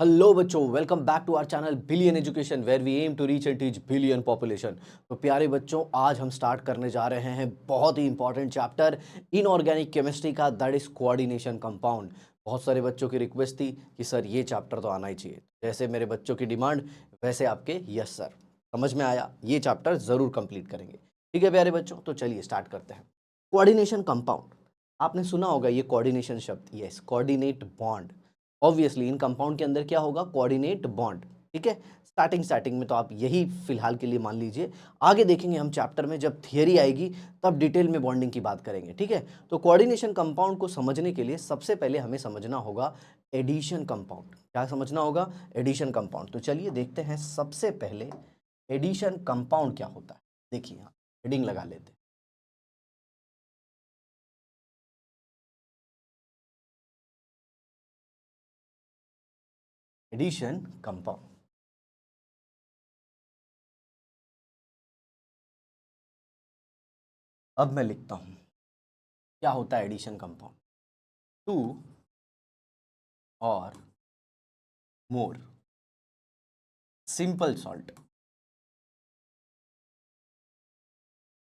Hello बच्चों, welcome back to our channel billion education where we aim to reach and teach billion population. तो प्यारे बच्चों, आज हम स्टार्ट करने जा रहे हैं बहुत ही इंपॉर्टेंट चैप्टर इनऑर्गेनिक केमिस्ट्री का, दैट इज कोऑर्डिनेशन कंपाउंड। बहुत सारे बच्चों की रिक्वेस्ट थी कि सर ये चैप्टर तो आना ही चाहिए। जैसे मेरे बच्चों की डिमांड वैसे आपके यस सर, समझ में आया, ये चैप्टर ज़रूर कंप्लीट करेंगे। ठीक है प्यारे बच्चों, तो चलिए स्टार्ट करते हैं। कोऑर्डिनेशन कंपाउंड, आपने सुना होगा ये कोऑर्डिनेशन शब्द, यस, कोऑर्डिनेट बॉन्ड। ऑब्वियसली इन कंपाउंड के अंदर क्या होगा, कोऑर्डिनेट बॉन्ड। ठीक है, स्टार्टिंग में तो आप यही फिलहाल के लिए मान लीजिए। आगे देखेंगे हम चैप्टर में, जब थियरी आएगी तब डिटेल में बॉन्डिंग की बात करेंगे। ठीक है, तो कोऑर्डिनेशन कंपाउंड को समझने के लिए सबसे पहले हमें समझना होगा एडिशन कंपाउंड। क्या समझना होगा? Addition compound. तो चलिए देखते हैं सबसे पहले एडिशन कंपाउंड क्या होता है। देखिए यहाँ हेडिंग लगा लेते हैं, एडिशन कंपाउंड। अब मैं लिखता हूं क्या होता है एडिशन कंपाउंड। टू और मोर सिंपल सॉल्ट।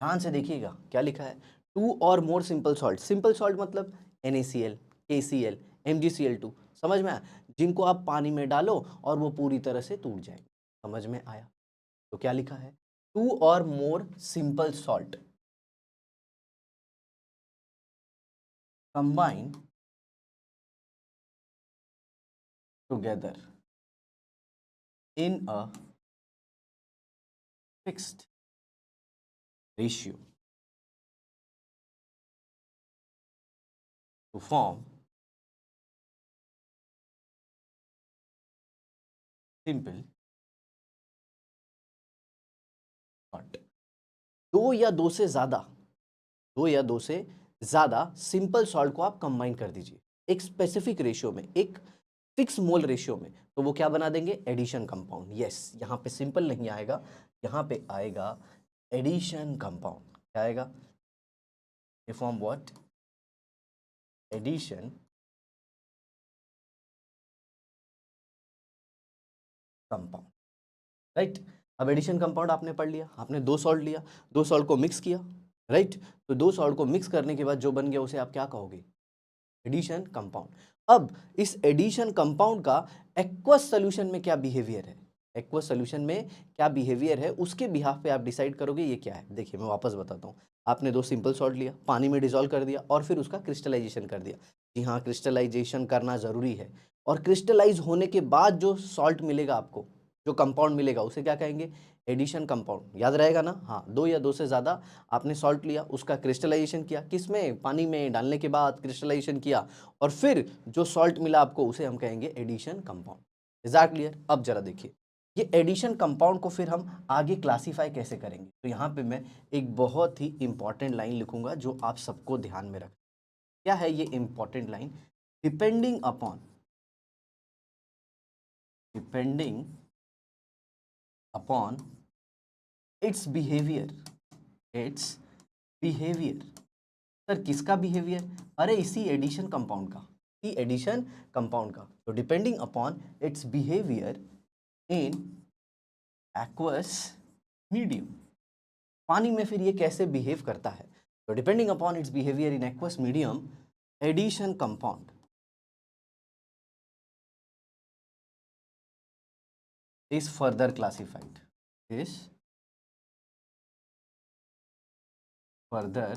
ध्यान से देखिएगा क्या लिखा है, टू और more simple salt. Simple salt मतलब NaCl, KCl, MgCl2। समझ में आया? जिनको आप पानी में डालो और वो पूरी तरह से टूट जाएंगे। समझ में आया? तो क्या लिखा है, टू और more simple salt combine together in a fixed ratio two form simple salt. दो या दो से ज्यादा, दो या दो से ज्यादा सिंपल सॉल्ट को आप कंबाइन कर दीजिए एक स्पेसिफिक रेशियो में, एक फिक्स मोल रेशियो में, तो वो क्या बना देंगे, एडिशन कंपाउंड। यस, यहाँ पे सिंपल नहीं आएगा, यहाँ पे आएगा एडिशन कंपाउंड। क्या आएगा? Form what? Addition compound. Right, अब एडिशन कंपाउंड आपने पढ़ लिया, आपने दो सॉल्ट लिया, दो सॉल्ट को मिक्स किया। राइट, तो दो सॉल्ट को मिक्स करने के बाद जो बन गया उसे आप क्या कहोगे, एडिशन कंपाउंड। अब इस एडिशन कंपाउंड का एक्वस सॉल्यूशन में क्या बिहेवियर है, एक्वस सॉल्यूशन में क्या बिहेवियर है, उसके बिहाफ पे आप डिसाइड करोगे ये क्या है। देखिए मैं वापस बताता हूँ, आपने दो सिंपल सॉल्ट लिया, पानी में डिसॉल्व कर दिया और फिर उसका क्रिस्टलाइजेशन कर दिया। जी हाँ, क्रिस्टलाइजेशन करना जरूरी है। और क्रिस्टलाइज होने के बाद जो सॉल्ट मिलेगा आपको, जो कंपाउंड मिलेगा, उसे क्या कहेंगे, एडिशन कंपाउंड। याद रहेगा ना? हाँ, दो या दो से ज्यादा आपने सॉल्ट लिया, उसका क्रिस्टलाइजेशन किया, किसमें, पानी में डालने के बाद क्रिस्टलाइजेशन किया, और फिर जो सॉल्ट मिला आपको उसे हम कहेंगे addition compound. Is that clear? अब जरा देखिए, ये एडिशन कंपाउंड को फिर हम आगे क्लासिफाई कैसे करेंगे। तो यहाँ पे मैं एक बहुत ही इंपॉर्टेंट लाइन लिखूंगा जो आप सबको ध्यान में रख। क्या है ये important line? Depending upon, depending upon its behaviour, it's behaviour. Sir किसका बिहेवियर? अरे इसी एडिशन कंपाउंड का, इसी एडिशन कंपाउंड का। तो depending upon its behaviour in aqueous medium, पानी में फिर ये कैसे बिहेव करता है। तो depending upon its behaviour in aqueous medium, addition compound is further classified, is further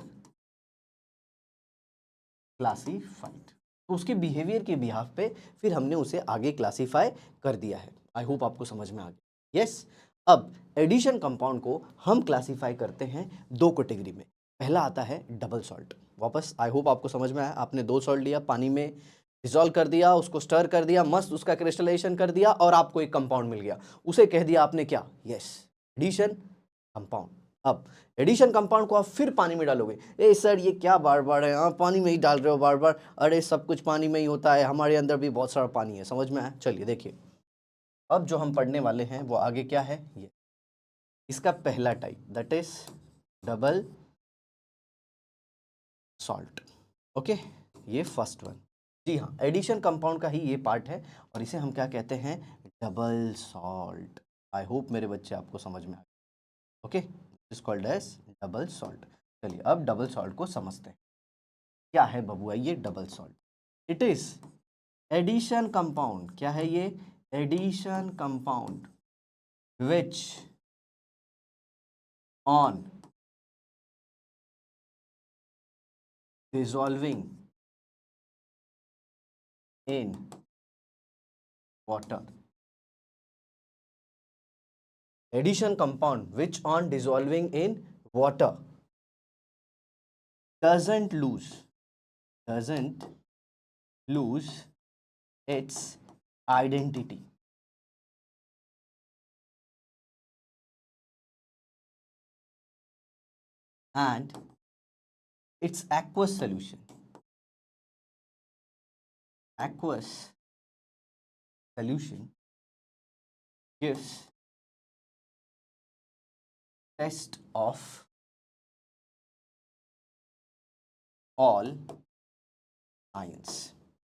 classified. तो उसके बिहेवियर के बिहाफ पे फिर हमने उसे आगे क्लासिफाई कर दिया है। आई होप आपको समझ में आ गया। यस, अब एडिशन कंपाउंड को हम क्लासिफाई करते हैं दो कैटेगरी में। पहला आता है डबल सॉल्ट। वापस आई होप आपको समझ में आया, आपने दो सॉल्ट लिया, पानी में डिसॉल्व कर दिया, उसको स्टर कर दिया, मस्त उसका क्रिस्टलाइजेशन कर दिया और आपको एक कंपाउंड मिल गया, उसे कह दिया आपने क्या, यस, एडिशन कंपाउंड। अब एडिशन कंपाउंड को आप फिर पानी में डालोगे, ए सर ये क्या बार बार है, आप पानी में ही डाल रहे हो बार बार। अरे सब कुछ पानी में ही होता है, हमारे अंदर भी बहुत सारा पानी है। समझ में आया? चलिए देखिए, अब जो हम पढ़ने वाले हैं वो आगे क्या है, ये इसका पहला type, that is double salt. Okay, ये फर्स्ट वन। जी हाँ, एडिशन कंपाउंड का ही ये पार्ट है और इसे हम क्या कहते हैं, डबल सॉल्ट। आई होप मेरे बच्चे आपको समझ में आ गए। Okay, is called as double salt. चलिए अब डबल सॉल्ट को समझते हैं। क्या है बबुआ ये double salt? It is addition compound. क्या है ये? Addition compound which on dissolving in water. Addition compound which on dissolving in water doesn't lose its identity and its aqueous solution gives test of all ions.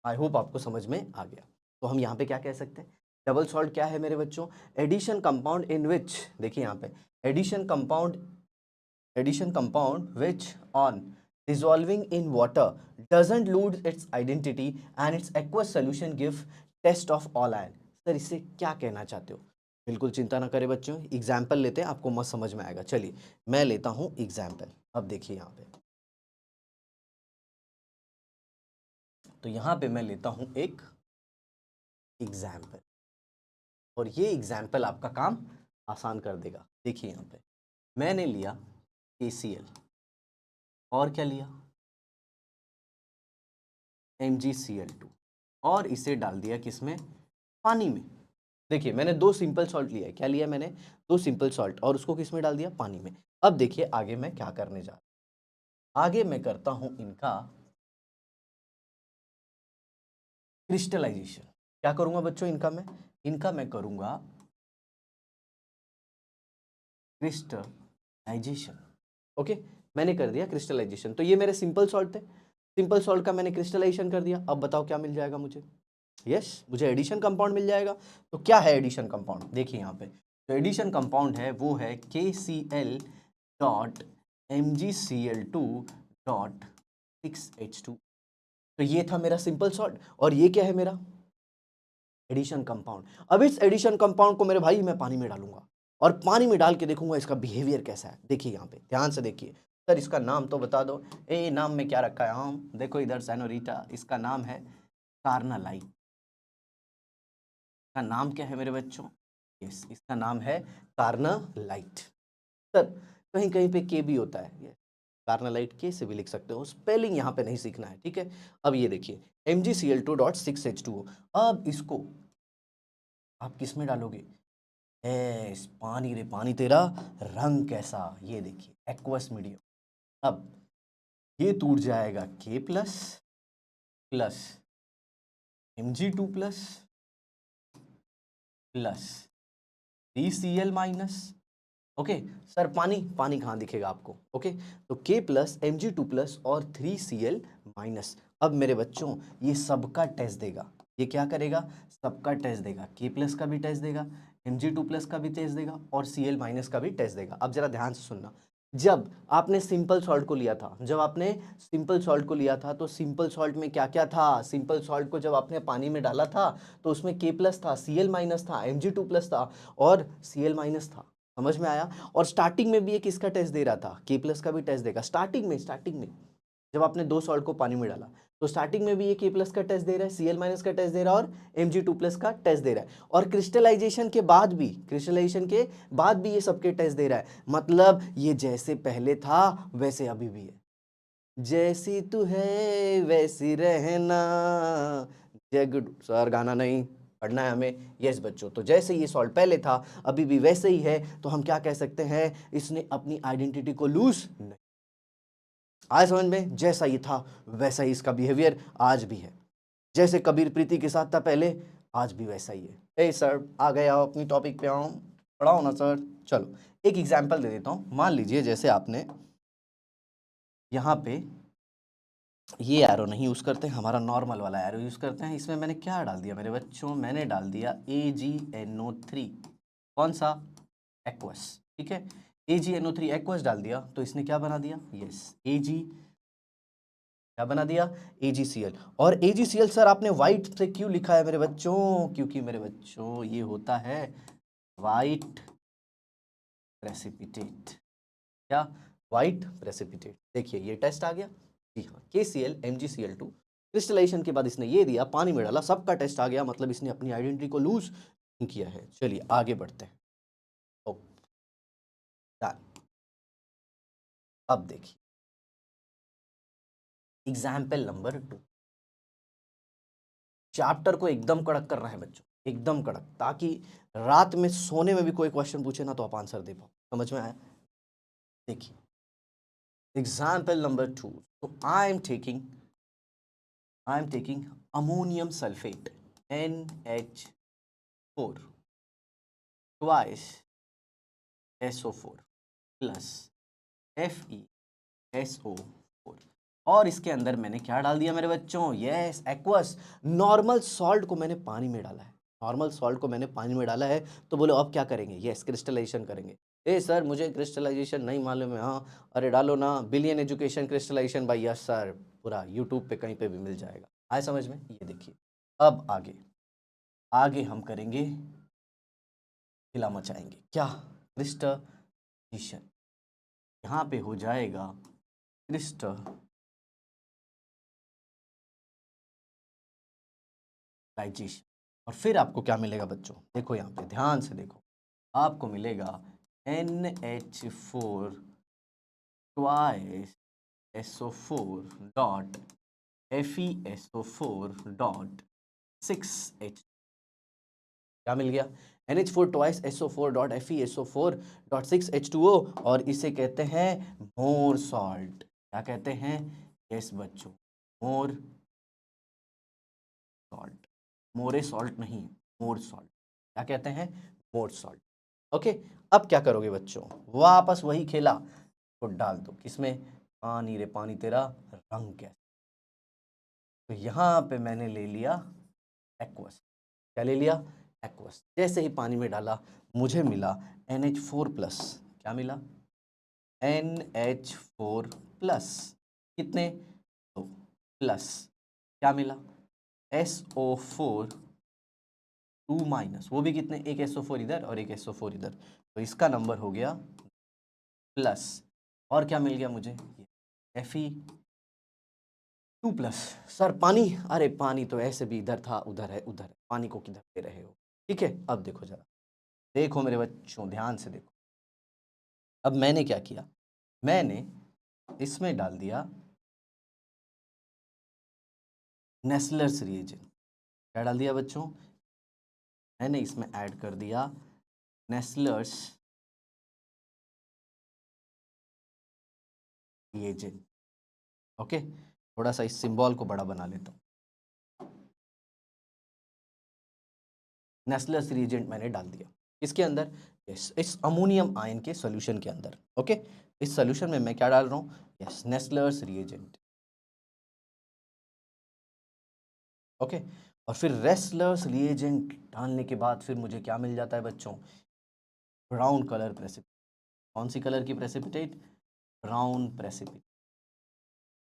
I hope आपको समझ में आ गया। तो हम यहाँ पे क्या कह सकते हैं? डबल सॉल्ट क्या है मेरे बच्चों? एडिशन कंपाउंड इन विच, देखिए यहाँ पे addition compound which on dissolving in water doesn't lose its identity and its aqueous solution give test of all ion. Sir इससे क्या कहना चाहते हो? बिल्कुल चिंता ना करें बच्चों, एग्जाम्पल लेते हैं, आपको मस्त समझ में आएगा। चलिए मैं लेता हूं एग्जाम्पल। अब देखिए यहाँ पे, तो यहाँ पे मैं लेता हूं एक एग्जाम्पल और ये एग्जाम्पल आपका काम आसान कर देगा। देखिए यहाँ पे मैंने लिया KCl और क्या लिया, MgCl2 और इसे डाल दिया किसमें? पानी में। देखिए मैंने दो सिंपल सॉल्ट लिया है। क्या लिया मैंने? दो सिंपल सॉल्ट और उसको किसमें डाल दिया? पानी में। अब देखिए आगे मैं क्या करने जा रहा हूं। आगे मैं करता हूं इनका क्रिस्टलाइजेशन। क्या करूंगा बच्चों? इनका मैं करूंगा क्रिस्टलाइजेशन। ओके, मैंने कर दिया क्रिस्टलाइजेशन। तो ये मेरे सिंपल सॉल्ट थे, सिंपल सॉल्ट का मैंने क्रिस्टलाइजेशन कर दिया। अब बताओ क्या मिल जाएगा मुझे? यस, मुझे एडिशन कंपाउंड मिल जाएगा। तो क्या है एडिशन कंपाउंड? देखिए यहाँ पे जो एडिशन कंपाउंड है वो है KCl dot MgCl2 dot 6H2। तो ये था मेरा सिंपल सॉल्ट और ये क्या है मेरा? Addition compound. अब इस एडिशन कंपाउंड को मेरे भाई मैं पानी में डालूंगा और पानी में डाल के देखूंगा इसका बिहेवियर कैसा है। देखिए यहाँ पे ध्यान से देखिए। सर इसका नाम तो बता दो। नाम में क्या रखा है? हम देखो इधर सैनोरिटा, इसका नाम है कार्नालाइट। का नाम क्या है मेरे बच्चों? यस, इसका नाम है कार्नालाइट। सर कहीं कहीं पे के भी होता है, ये कार्नालाइट के से भी लिख सकते हो, स्पेलिंग यहाँ पे नहीं सीखना है, ठीक है। अब ये देखिए MgCl2.6H2O। अब इसको आप किस में डालोगे? एस पानी रे पानी, तेरा रंग कैसा, ये देखिए एक्वस मीडियम। अब ये टूट जाएगा K plus plus Mg2 plus plus 3Cl minus. Okay sir पानी पानी कहाँ दिखेगा आपको? ओके तो K प्लस Mg2 प्लस और 3Cl माइनस। अब मेरे बच्चों ये सबका टेस्ट देगा। ये क्या करेगा? सबका टेस्ट देगा। K प्लस का भी टेस्ट देगा, Mg2 प्लस का भी टेस्ट देगा और Cl माइनस का भी टेस्ट देगा। अब जरा ध्यान से सुनना, जब आपने सिंपल सॉल्ट को लिया था, तो सिंपल सॉल्ट में क्या क्या था? सिंपल सॉल्ट को जब आपने पानी में डाला था तो उसमें K प्लस था, Cl माइनस था, Mg2 प्लस था और Cl माइनस था। समझ में आया? और स्टार्टिंग में भी एक इसका टेस्ट दे रहा था, K प्लस का भी टेस्ट देगा। स्टार्टिंग में जब आपने दो सॉल्ट को पानी में डाला तो स्टार्टिंग में भी ये K प्लस का टेस्ट दे रहा है, Cl माइनस का टेस्ट दे रहा है और Mg2 प्लस का टेस्ट दे रहा है। और क्रिस्टलाइजेशन के बाद भी ये सबके टेस्ट दे रहा है। मतलब ये जैसे पहले था वैसे अभी भी है। जैसी तू है वैसी रहना, जग सर गाना नहीं पढ़ना है हमें। यस बच्चों, तो जैसे ये सॉल्ट पहले था अभी भी वैसे ही है। तो हम क्या कह सकते हैं? इसने अपनी आइडेंटिटी को लूज नहीं। आए समझ में? जैसा ये था वैसा ही इसका बिहेवियर आज भी है। जैसे कबीर प्रीति के साथ था पहले, आज भी वैसा ही है। ए सर आ गए, आओ अपनी टॉपिक पे आओ, पढ़ाओ ना सर। चलो एक एग्जाम्पल दे देता हूं। मान लीजिए जैसे आपने यहाँ पे ये एरो नहीं यूज़ करते, हमारा नॉर्मल वाला एरो यूज़ करते हैं। इसमें मैंने क्या डाल दिया मेरे बच्चों, मैंने डाल दिया AgNO3, कौन सा, एक्वस, ठीक है। AgNO3 एक्वस डाल दिया तो इसने क्या बना दिया, यस Ag, क्या बना दिया, AgCl। और AgCl सर आपने वाइट से क्यों लिखा है मेरे बच्चों, क्योंकि मेरे बच्चों ये होता है वाइट प्रेसिपिटेट, क्या, वाइट प्रेसिपिटेट। देखिए ये टेस्ट आ गया, जी हाँ, KCl MgCl2 क्रिस्टलाइजेशन के बाद इसने ये दिया, पानी में डाला, सबका टेस्ट आ गया, मतलब इसने अपनी आइडेंटिटी को लूज नहीं किया है। चलिए आगे बढ़ते हैं। ओ, डन। अब देखिए एग्जाम्पल नंबर 2, चैप्टर को एकदम कड़क करना है बच्चों, एकदम कड़क, ताकि रात में सोने में भी कोई क्वेश्चन पूछे ना तो आप आंसर दे पाओ। समझ में आया? देखिए एग्जाम्पल नंबर 2, तो I am taking ammonium sulphate NH4 twice SO4 plus FeSO4, और इसके अंदर मैंने क्या डाल दिया मेरे बच्चों, यस एक्वस, नॉर्मल सॉल्ट को मैंने पानी में डाला है, नॉर्मल सॉल्ट को मैंने पानी में डाला है। तो बोलो अब क्या करेंगे, यस क्रिस्टलाइजेशन करेंगे। ए सर मुझे क्रिस्टलाइजेशन नहीं मालूम है, हाँ अरे डालो ना, billion education crystallization by, yes sir, पूरा यूट्यूब पे कहीं पे भी मिल जाएगा। आए समझ में? ये देखिए अब आगे आगे हम करेंगे, हिला मचाएंगे, क्या, क्रिस्टलाइजेशन। यहाँ पे हो जाएगा क्रिस्टलाइजेशन, और फिर आपको क्या मिलेगा बच्चों, देखो यहाँ पे ध्यान से देखो, आपको मिलेगा NH4 twice SO4 dot FeSO4 dot 6H, क्या मिल गया, NH4 twice SO4 dot FeSO4 dot 6H2O, और इसे कहते हैं मोर सॉल्ट। क्या कहते हैं, यस बच्चों, मोर सॉल्ट, मोरे सॉल्ट नहीं, मोर सॉल्ट। क्या कहते हैं, मोर सॉल्ट। ओके, अब क्या करोगे बच्चों, वापस वही खेला, तो डाल दो किसमें, पानी रे पानी तेरा रंग कैसा। तो यहाँ पे मैंने ले लिया एक्वस, क्या ले लिया, एक्वस। जैसे ही पानी में डाला मुझे मिला NH4 प्लस, क्या मिला, NH4 प्लस, कितने, दो, प्लस क्या मिला, SO4 2 माइनस, वो भी कितने, एक SO4 इधर और एक SO4 इधर, तो इसका नंबर हो गया प्लस, और क्या मिल गया मुझे, Fe2 प्लस। सर पानी, अरे पानी तो ऐसे भी इधर था, उधर है, उधर है, पानी को किधर दे रहे हो, ठीक है। अब देखो जरा, देखो मेरे बच्चों ध्यान से देखो, अब मैंने क्या किया, मैंने इसमें डाल दिया नेस्लर्स रिएजेंट। क्या डाल दिया बच्चों, मैंने इसमें ऐड कर दिया नेस्लर्स रिएजेंट। ओके, थोड़ा सा इस सिंबल को बड़ा बना लेता हूँ, नेस्लर्स रिएजेंट मैंने डाल दिया इसके अंदर, यस इस अमोनियम आयन के सॉल्यूशन के अंदर। ओके, इस सॉल्यूशन में मैं क्या डाल रहा हूँ, यस नेस्लर्स रिएजेंट। ओके, और फिर रेस्लर्स रिएजेंट डालने के बाद फिर मुझे क्या मिल जाता है बच्चों, ब्राउन कलर प्रेसिपिटेट। कौन सी कलर की प्रेसिपिटेट, ब्राउन प्रेसिपिटेट।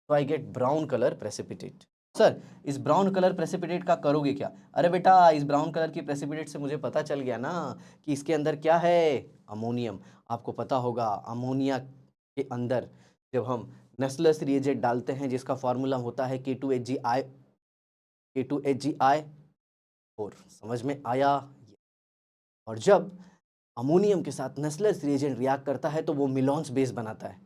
तो I get brown colour precipitate. Sir इस ब्राउन कलर प्रेसिपिटेट का करोगे क्या, अरे बेटा इस ब्राउन कलर की प्रेसिपिटेट से मुझे पता चल गया ना कि इसके अंदर क्या है, अमोनियम। आपको पता होगा अमोनिया के अंदर जब हम नेस्लर्स रिएजेंट डालते हैं जिसका फॉर्मूला होता है K2HgI4, समझ में आया। और जब अमोनियम के साथ नेस्लर्स रिएजेंट रिएक्ट करता है तो वो मिलॉन्स बेस बनाता है।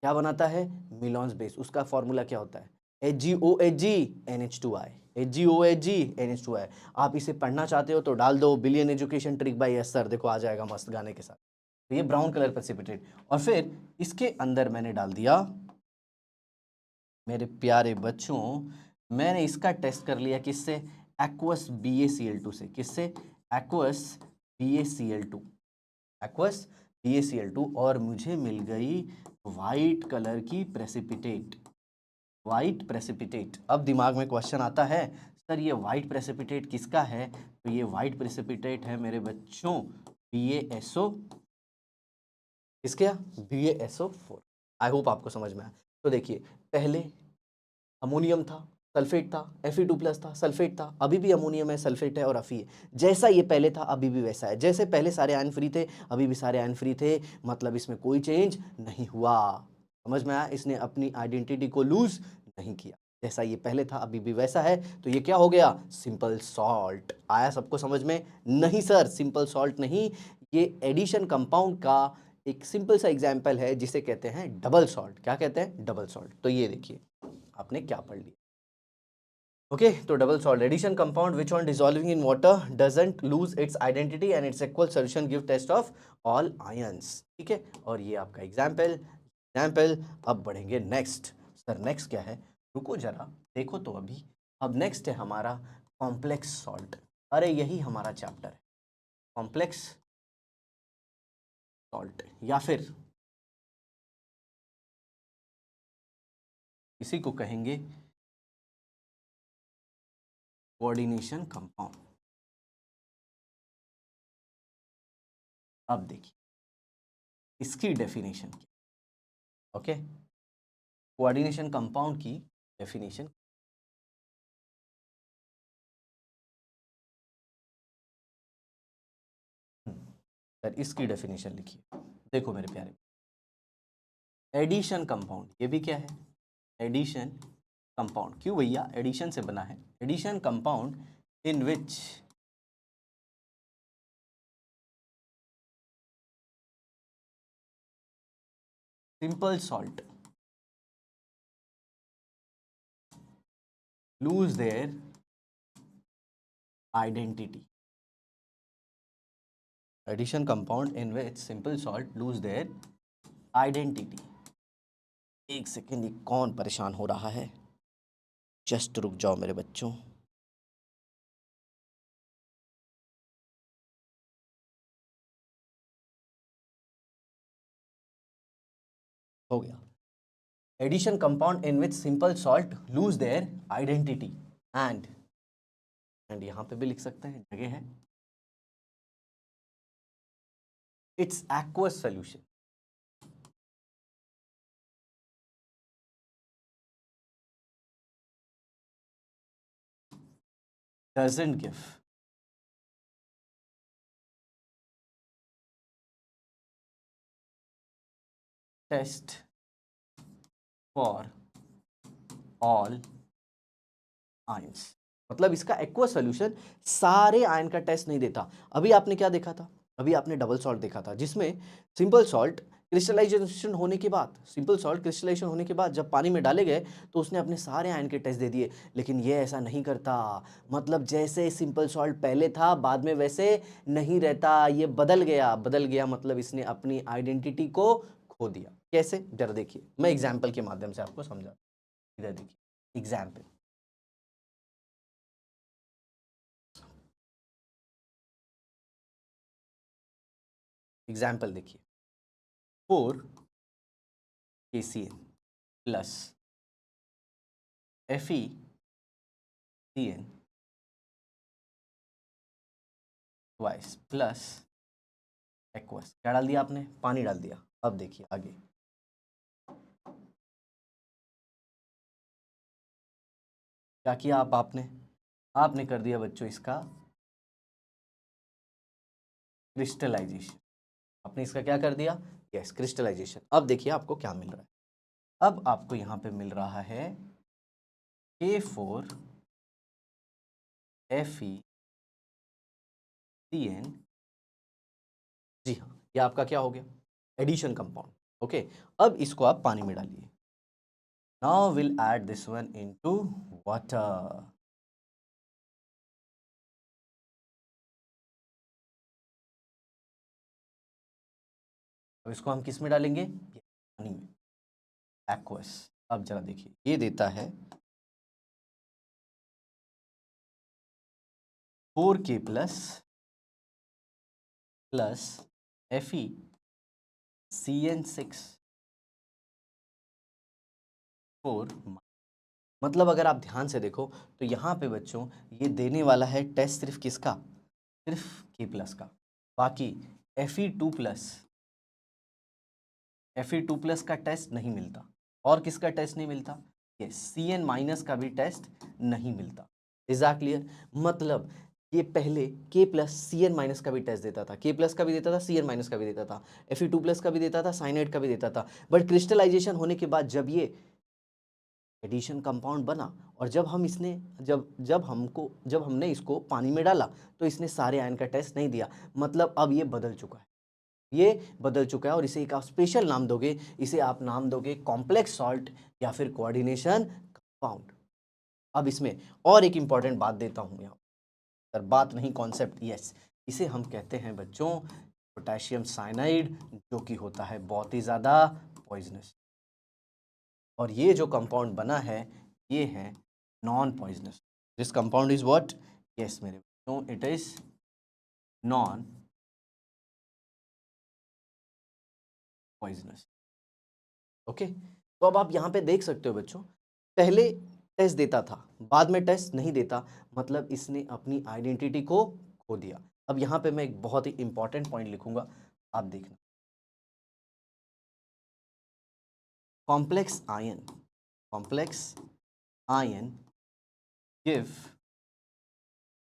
क्या बनाता है, मिलॉन्स बेस। उसका फॉर्मूला क्या होता है, HgOHg NH2I, HgOHg NH2I। आप इसे पढ़ना चाहते हो तो डाल दो billion education trick bye yes sir, देखो आ जाएगा मस्त गाने के साथ। तो ये ब्राउन कलर प्रेसिपिटेट, और फिर इसके अंदर मैंने डाल दिया मेरे प्यारे बच्चों, मैंने इसका टेस्ट कर लिया किससे, एक्वस BaCl2 से। किससे, एक्वस BaCl2, एक्वस BaCl2, और मुझे मिल गई वाइट कलर की प्रेसिपिटेट, वाइट प्रेसिपिटेट। अब दिमाग में क्वेश्चन आता है, सर ये वाइट प्रेसिपिटेट किसका है? तो ये वाइट प्रेसिपिटेट है मेरे बच्चों BaSO, किसका? BaSO4। आई होप आपको समझ में आया। तो देखिए, पहले अमोनियम था, सल्फेट था, Fe2+ था, सल्फेट था, अभी भी अमोनियम है, सल्फेट है और Fe है। जैसा ये पहले था अभी भी वैसा है। जैसे पहले सारे आयन फ्री थे अभी भी सारे आयन फ्री थे, मतलब इसमें कोई चेंज नहीं हुआ। समझ में आया? इसने अपनी आइडेंटिटी को लूज नहीं किया। जैसा ये पहले था अभी भी वैसा है। तो ये क्या हो गया? Simple salt. आया सबको समझ में? नहीं सर, सिंपल सॉल्ट नहीं, ये एडिशन कंपाउंड का एक सिंपल सा एग्जाम्पल है जिसे कहते हैं डबल सॉल्ट। क्या कहते हैं? Double salt. तो ये देखिए आपने क्या पढ़ लिया। ओके, तो double salt addition compound which on dissolving in water doesn't lose its identity and its equal solution give test of all ions. ठीक है, और ये आपका एग्जाम्पल। अब बढ़ेंगे नेक्स्ट। सर नेक्स्ट क्या है? रुको जरा, देखो तो अभी। अब नेक्स्ट है हमारा कॉम्प्लेक्स सॉल्ट। अरे यही हमारा चैप्टर है, कॉम्प्लेक्स सॉल्ट, या फिर इसी को कहेंगे कोऑर्डिनेशन कंपाउंड। अब देखिए इसकी डेफिनेशन क्या? ओके, कोऑर्डिनेशन कंपाउंड की डेफिनेशन। सर इसकी डेफिनेशन लिखिए। देखो मेरे प्यारे, एडिशन कंपाउंड, ये भी क्या है? Addition compound. क्यों भैया? एडिशन से बना है। Addition compound in which simple salt lose their identity. Addition compound in which simple salt lose their identity. एक सेकेंड, ये कौन परेशान हो रहा है? जस्ट रुक जाओ मेरे बच्चों। हो गया। Addition compound in which simple salt lose their identity and यहां पे भी लिख सकते हैं, जगह है, its aqueous solution doesn't give test for all ions. मतलब इसका एक्वा सोल्यूशन सारे आयन का टेस्ट नहीं देता। अभी आपने क्या देखा था? अभी आपने डबल सॉल्ट देखा था, जिसमें सिंपल सॉल्ट क्रिस्टलाइजेशन होने के बाद, सिंपल सॉल्ट क्रिस्टलाइजेशन होने के बाद जब पानी में डाले गए तो उसने अपने सारे आयन के टेस्ट दे दिए। लेकिन ये ऐसा नहीं करता। मतलब जैसे सिंपल सॉल्ट पहले था बाद में वैसे नहीं रहता, ये बदल गया मतलब इसने अपनी आइडेंटिटी को खो दिया। कैसे? जरा देखिए, मैं एग्जाम्पल के माध्यम से आपको समझा। इधर देखिए एग्जाम्पल। एग्जाम्पल देखिए, 4KCl plus FeCN twice plus aqueous. क्या डाल दिया आपने? पानी डाल दिया। अब देखिए आगे, क्या किया आपने कर दिया बच्चों इसका क्रिस्टलाइजेशन। आपने इसका क्या कर दिया? Yes, crystallization. अब देखिए आपको क्या मिल रहा है। अब आपको यहां पे मिल रहा है K4FeCN। जी हाँ, ये आपका क्या हो गया? Addition compound. ओके, अब इसको आप पानी में डालिए। Now will add this one into water. अब इसको हम किस में डालेंगे? पानी में, एक्वस। अब जरा देखिए, ये देता है 4K प्लस FeCN6 4 मतलब अगर आप ध्यान से देखो तो यहाँ पे बच्चों ये देने वाला है टेस्ट सिर्फ किसका, सिर्फ K+ का। बाकी Fe2+ का टेस्ट नहीं मिलता। और किसका टेस्ट नहीं मिलता, ये Cn- का भी टेस्ट नहीं मिलता। Is that clear? मतलब ये पहले K+ Cn- का भी टेस्ट देता था, K+ का भी देता था, Cn- का भी देता था, Fe2+ का भी देता था, साइनाइड का भी देता था। बट क्रिस्टलाइजेशन होने के बाद जब ये एडिशन कंपाउंड बना और जब हम इसने जब हमने इसको पानी में डाला तो इसने सारे आयन का टेस्ट नहीं दिया। मतलब अब ये बदल चुका है, ये बदल चुका है और इसे एक आप स्पेशल नाम दोगे, इसे आप नाम दोगे कॉम्प्लेक्स सॉल्ट या फिर कोऑर्डिनेशन कंपाउंड। अब इसमें और एक इंपॉर्टेंट बात देता हूं यहाँ पर, बात नहीं कॉन्सेप्ट, यस, इसे हम कहते हैं बच्चों पोटेशियम साइनाइड, जो कि होता है बहुत ही ज्यादा पॉइजनस। और ये जो कंपाउंड बना है ये है non poisonous. This compound is what, yes मेरे बच्चों, it is non poisonous. Okay, तो अब आप यहाँ पे देख सकते हो बच्चों, पहले टेस्ट देता था, बाद में टेस्ट नहीं देता, मतलब इसने अपनी आइडेंटिटी को खो दिया। अब यहाँ पे मैं एक बहुत ही इंपॉर्टेंट पॉइंट लिखूंगा, आप देखना। Complex ion give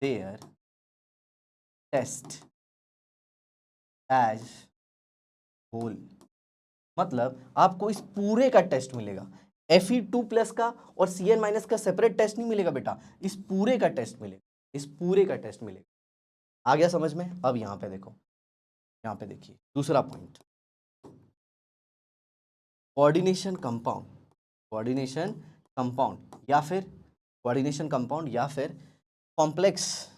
their test as whole. मतलब आपको इस पूरे का टेस्ट मिलेगा, Fe2+ का और Cn- का सेपरेट टेस्ट नहीं मिलेगा बेटा, इस पूरे का टेस्ट मिलेगा, इस पूरे का टेस्ट मिलेगा। आ गया समझ में? अब यहां पे देखो, यहां पे देखिए दूसरा पॉइंट, कोऑर्डिनेशन कंपाउंड या फिर complex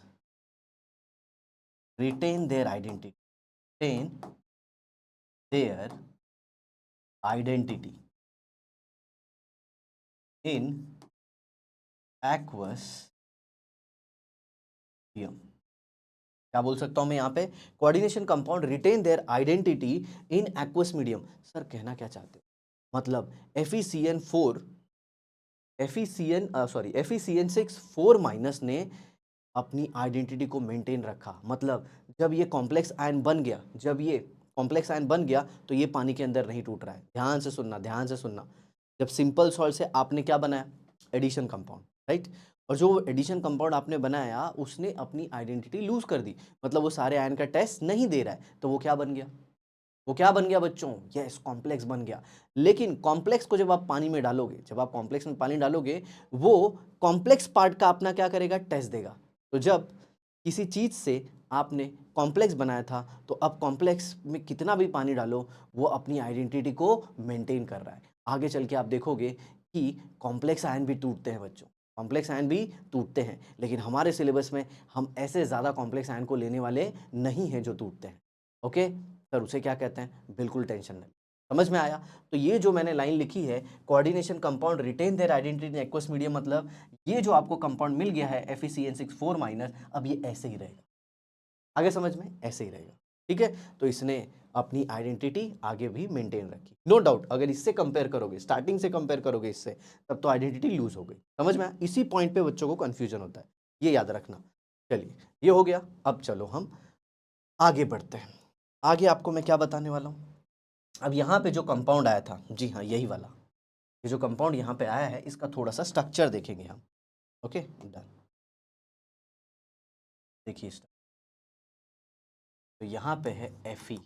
retain their identity in aqueous medium. क्या बोल सकता हूं मैं यहाँ पे, coordination compound retain their identity in aqueous medium. Sir कहना क्या चाहते हो? मतलब Fe6 4 ने अपनी आइडेंटिटी को मेंटेन रखा। मतलब जब ये कॉम्प्लेक्स आयन बन गया, तो ये पानी के अंदर नहीं टूट रहा है। ध्यान से सुनना। जब सिंपल सॉल्ट से आपने क्या बनाया, एडिशन कंपाउंड, राइट? और जो एडिशन कंपाउंड आपने बनाया उसने अपनी आइडेंटिटी लूज कर दी, मतलब वो सारे आयन का टेस्ट नहीं दे रहा है, तो वो क्या बन गया बच्चों? यस, कॉम्प्लेक्स बन गया। लेकिन कॉम्प्लेक्स को जब आप पानी में डालोगे, वो कॉम्प्लेक्स पार्ट का अपना क्या करेगा, टेस्ट देगा। तो जब किसी चीज से आपने कॉम्प्लेक्स बनाया था, तो अब कॉम्प्लेक्स में कितना भी पानी डालो वो अपनी आइडेंटिटी को मेंटेन कर रहा है। आगे चल के आप देखोगे कि कॉम्प्लेक्स आयन भी टूटते हैं बच्चों, लेकिन हमारे सिलेबस में हम ऐसे ज़्यादा कॉम्प्लेक्स आयन को लेने वाले नहीं हैं जो टूटते हैं। ओके सर, उसे क्या कहते हैं? बिल्कुल टेंशन नहीं। समझ में आया? तो ये जो मैंने लाइन लिखी है, coordination compound retain their identity in aqueous medium, मतलब ये जो आपको कंपाउंड मिल गया है FeCN6 4-, अब ये ऐसे ही रहेगा। आगे समझ में? ऐसे ही रहेगा। ठीक है, तो इसने अपनी आइडेंटिटी आगे भी मेंटेन रखी। नो डाउट, अगर इससे कंपेयर करोगे, स्टार्टिंग से कंपेयर करोगे इससे, तब तो आइडेंटिटी लूज हो गई। समझ में आया? इसी पॉइंट पे बच्चों को कंफ्यूजन होता है, ये याद रखना। चलिए, ये हो गया। अब चलो हम आगे बढ़ते हैं। आगे आपको मैं क्या बताने वाला हूँ, अब यहाँ पे जो कंपाउंड आया था, जी हाँ यही वाला, ये जो कंपाउंड यहाँ पे आया है इसका थोड़ा सा स्ट्रक्चर देखेंगे हम। ओके डन, देखिए तो यहाँ पे है Fe,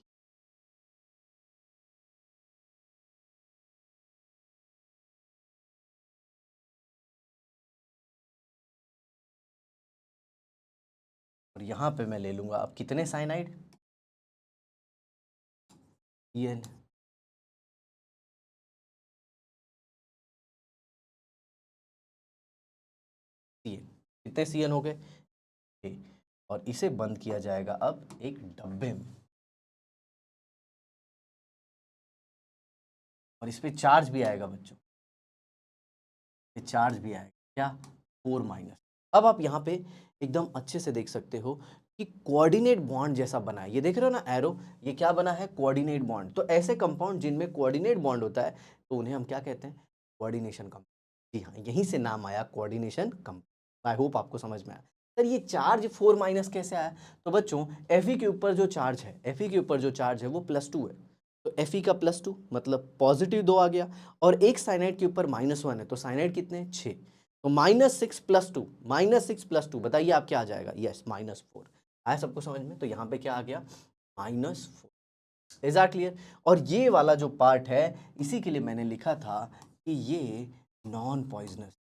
और यहाँ पे मैं ले लूंगा अब कितने साइनाइड, Cn, कितने Cn हो गए? ए, और इसे बंद किया जाएगा अब एक डब्बे में, और इस पे चार्ज भी आएगा बच्चों, ये चार्ज भी आएगा क्या, 4-। अब आप यहाँ पे एकदम अच्छे से देख सकते हो कि कोऑर्डिनेट बॉन्ड जैसा बना है, ये देख रहे हो ना एरो, ये क्या बना है, कोऑर्डिनेट बॉन्ड। तो ऐसे कंपाउंड जिनमें कोऑर्डिनेट बॉन्ड होता है तो उन्हें हम क्या कहते हैं, कोऑर्डिनेशन कंपाउंड। जी हाँ, यहीं से नाम आया कोऑर्डिनेशन कंपाउंड। आई होप आपको समझ में आया। सर ये चार्ज 4 माइनस कैसे आया? तो बच्चों Fe के ऊपर जो चार्ज है, Fe के ऊपर जो चार्ज है वो +2 है, तो Fe का +2 मतलब पॉजिटिव 2 आ गया, और एक साइनाइड के ऊपर -1 है, तो साइनाइड कितने? 6, तो -6 + 2 बताइए आप क्या आ जाएगा? यस, -4 आया सबको समझ में? तो यहाँ पे क्या आ गया? -4। Is that clear? और ये वाला जो पार्ट है इसी के लिए मैंने लिखा था कि ये नॉन पॉइजनस।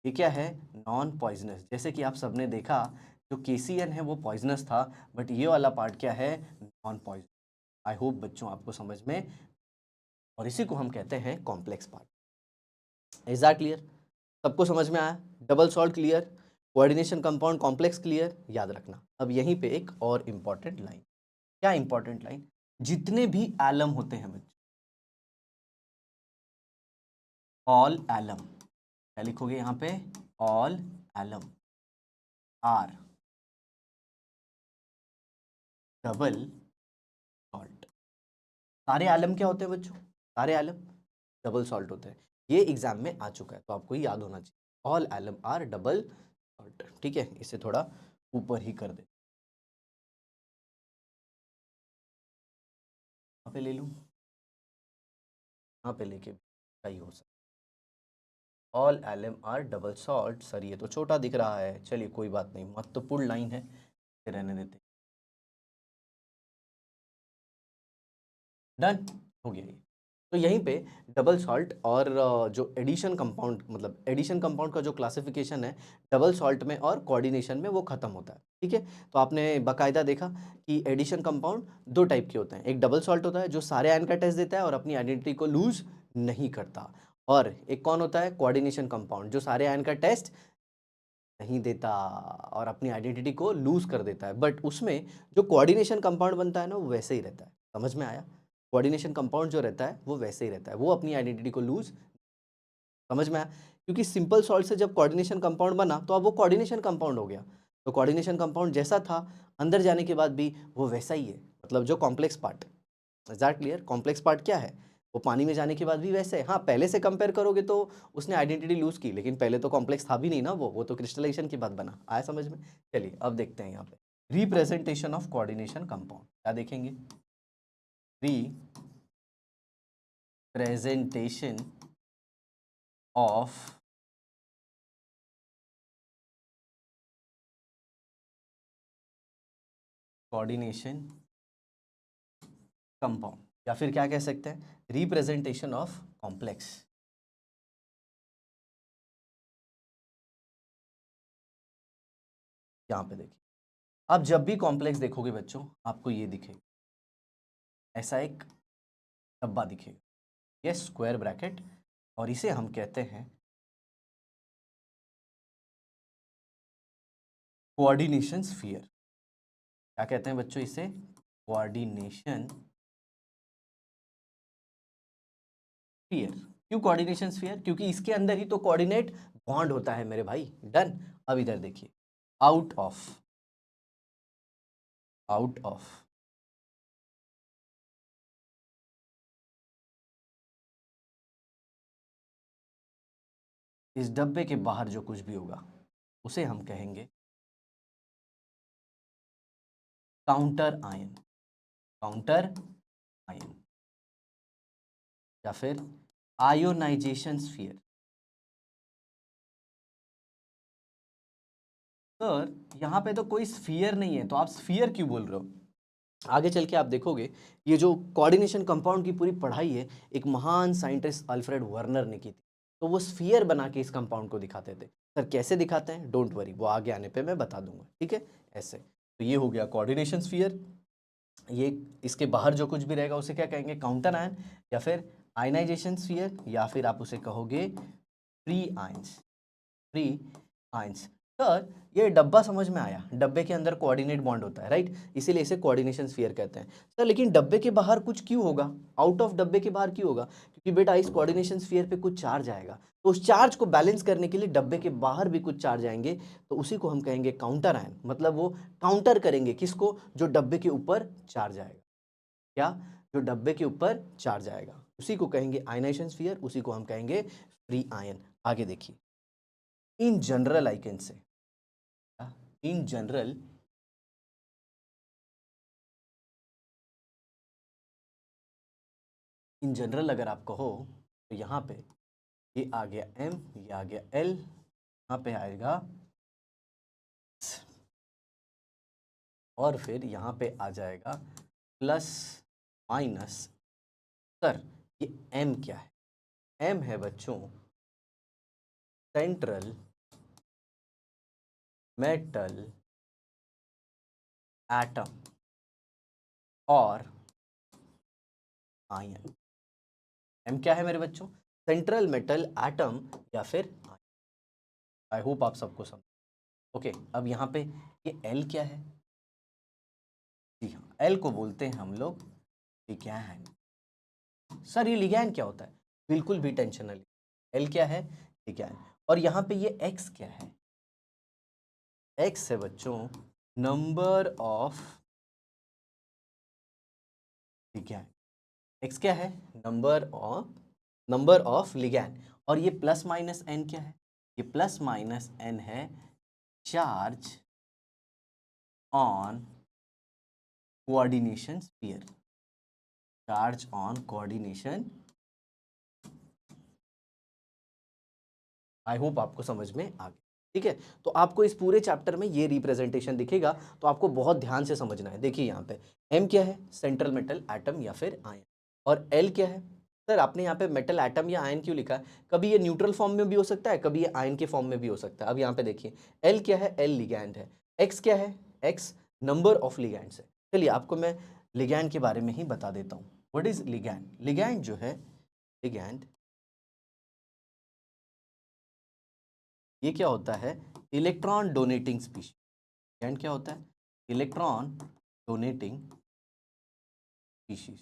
ये क्या है? Non poisonous. जैसे कि आप सबने देखा जो KCN है वो पॉइजनस था, बट ये वाला पार्ट क्या है? Non poisonous. आई होप बच्चों आपको समझ में, और इसी को हम कहते हैं complex part. Is that clear? सबको समझ में आया? Double salt clear, coordination compound complex clear, याद रखना। अब यहीं पे एक और इंपॉर्टेंट लाइन। क्या इंपॉर्टेंट लाइन? जितने भी एलम होते हैं बच्चों, ऑल एलम, क्या लिखोगे यहाँ पे? All alum are double salt. सारे एलम क्या होते हैं बच्चों? सारे एलम डबल सॉल्ट होते हैं। ये एग्जाम में आ चुका है तो आपको याद होना चाहिए। All alum are double salt. ठीक है, इसे थोड़ा ऊपर ही कर दे, यहाँ पे ले लूँ, यहाँ पे लेके सही हो सकता। All alum are double salt. Sir ये तो छोटा दिख रहा है, चलिए कोई बात नहीं, महत्वपूर्ण लाइन है, रहने देते। डन हो गया ये। तो यहीं पे डबल सॉल्ट और जो एडिशन कंपाउंड, मतलब एडिशन कंपाउंड का जो क्लासिफिकेशन है डबल सॉल्ट में और कोऑर्डिनेशन में, वो खत्म होता है। ठीक है, तो आपने बाकायदा देखा कि एडिशन कंपाउंड दो टाइप के होते हैं। एक डबल सॉल्ट होता है जो सारे आयन का टेस्ट देता है और अपनी आइडेंटिटी को लूज नहीं करता, और एक कौन होता है? कोऑर्डिनेशन कंपाउंड, जो सारे आयन का टेस्ट नहीं देता और अपनी आइडेंटिटी को लूज कर देता है, बट उसमें जो कोऑर्डिनेशन कंपाउंड बनता है ना वो वैसे ही रहता है। समझ में आया? कोऑर्डिनेशन कंपाउंड जो रहता है वो वैसे ही रहता है, वो अपनी आइडेंटिटी को लूज। समझ में आया? क्योंकि सिंपल सॉल्ट से जब कोऑर्डिनेशन कंपाउंड बना तो अब वो कोऑर्डिनेशन कंपाउंड हो गया, तो कोऑर्डिनेशन कंपाउंड जैसा था अंदर जाने के बाद भी वो वैसा ही है, मतलब जो complex part. Is that clear? Complex part क्या है? वो पानी में जाने के बाद भी वैसे है। हाँ, पहले से कंपेयर करोगे तो उसने आइडेंटिटी लूज की, लेकिन पहले तो कॉम्प्लेक्स था भी नहीं ना, वो तो क्रिस्टलाइजेशन के बाद बना। आया समझ में? चलिए अब देखते हैं यहाँ पे रिप्रेजेंटेशन ऑफ कोऑर्डिनेशन कंपाउंड। क्या देखेंगे? रिप्रेजेंटेशन ऑफ कोऑर्डिनेशन कंपाउंड, या फिर क्या कह सकते हैं? Representation of complex. यहाँ पे देखिए, आप जब भी कॉम्प्लेक्स देखोगे बच्चों आपको ये दिखेगा, ऐसा एक डब्बा दिखेगा, ये स्क्वायर ब्रैकेट, और इसे हम कहते हैं कोऑर्डिनेशन स्फीयर। क्या कहते हैं बच्चों इसे? Coordination sphere. क्यों कोऑर्डिनेशन स्फीयर? क्योंकि इसके अंदर ही तो कोऑर्डिनेट बॉन्ड होता है मेरे भाई। डन। अब इधर देखिए, आउट ऑफ इस डब्बे के बाहर जो कुछ भी होगा उसे हम कहेंगे काउंटर आयन, काउंटर आयन, या फिर आयोनाइजेशन स्फीयर। सर यहाँ पे तो कोई स्फीयर नहीं है, तो आप स्फीयर क्यों बोल रहे हो? आगे चल के आप देखोगे ये जो कोऑर्डिनेशन कंपाउंड की पूरी पढ़ाई है एक महान साइंटिस्ट अल्फ्रेड वर्नर ने की थी, तो वो स्फीयर बना के इस कंपाउंड को दिखाते थे। सर कैसे दिखाते हैं? डोंट वरी, वो आगे आने पे मैं बता दूंगा। ठीक है, ऐसे। तो ये हो गया कोऑर्डिनेशन स्फीयर। ये इसके बाहर जो कुछ भी रहेगा उसे क्या कहेंगे? काउंटर आयन, या फिर आयनाइजेशन स्फीयर, या फिर आप उसे कहोगे free ions, free ions. Sir ये डब्बा समझ में आया, डब्बे के अंदर कोऑर्डिनेट बॉन्ड होता है, राइट? इसीलिए इसे कोऑर्डिनेशन स्फीयर कहते हैं। सर लेकिन डब्बे के बाहर कुछ क्यों होगा? आउट ऑफ डब्बे के बाहर क्यों होगा? क्योंकि बेटा इस कोऑर्डिनेशन स्फीयर पे कुछ चार्ज आएगा, तो उस चार्ज को बैलेंस करने के लिए डब्बे के बाहर भी कुछ चार्ज आएंगे, तो उसी को हम कहेंगे काउंटर आयन। मतलब वो काउंटर करेंगे किसको? जो डब्बे के ऊपर चार्ज आएगा। क्या? जो डब्बे के ऊपर चार्ज आएगा उसी को कहेंगे आयनाइजेशन स्फीयर, उसी को हम कहेंगे फ्री आयन। आगे देखिए, in general I can say, in general अगर आप कहो तो यहाँ पे ये आ गया M, ये आ गया L, यहाँ पे आएगा और फिर यहाँ पे आ जाएगा प्लस माइनस। सर ये M क्या है? M है बच्चों सेंट्रल मेटल एटम और आयन। M क्या है मेरे बच्चों? सेंट्रल मेटल एटम या फिर आयन। आई होप आप सबको समझ। ओके, अब यहाँ पे ये L क्या है? जी हाँ, L को बोलते हैं हम लोग लिगैंड। सर ये लिगैंड क्या होता है? बिल्कुल भी टेंशन ना लीजिए, L क्या है? लिगैंड। और यहाँ पे ये X क्या है? X है बच्चों नंबर ऑफ लिगैंड। X क्या है? Number of ligand. और ये प्लस माइनस N क्या है? ये प्लस माइनस N है charge on coordination sphere. Charge on coordination. I hope आपको समझ में आ गया। ठीक है, तो आपको इस पूरे चैप्टर में ये रिप्रेजेंटेशन दिखेगा, तो आपको बहुत ध्यान से समझना है। देखिए यहाँ पे M क्या है? सेंट्रल मेटल एटम या फिर आयन। और L क्या है? सर आपने यहाँ पे मेटल एटम या आयन क्यों लिखा है? कभी ये न्यूट्रल फॉर्म में भी हो सकता है, कभी ये आयन के फॉर्म में भी हो सकता है। अब यहाँ पे देखिए L क्या है? L लिगैंड है। X क्या है? X नंबर ऑफ लिगैंड्स है। चलिए आपको मैं लिगैंड के बारे में ही बता देता हूँ। What is ligand? लिगैंड जो है, लिगैंड ये क्या होता है? Electron donating species. लिगैंड क्या होता है? Electron donating species.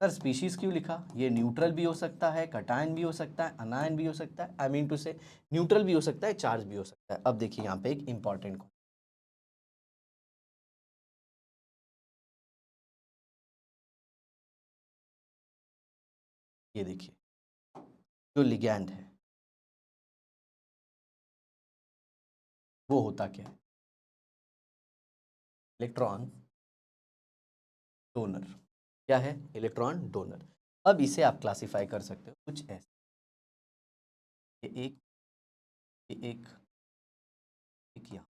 Sir species क्यों लिखा? ये न्यूट्रल भी हो सकता है, कटायन भी हो सकता है, अनायन भी हो सकता है। आई मीन टू से न्यूट्रल भी हो सकता है, चार्ज भी हो सकता है। अब देखिए यहाँ पे एक इंपॉर्टेंट, ये देखिए जो लिगैंड है वो होता क्या है? Electron donor. क्या है? Electron donor. अब इसे आप क्लासिफाई कर सकते हो कुछ ऐसे, ये एक, ये एक यहाँ।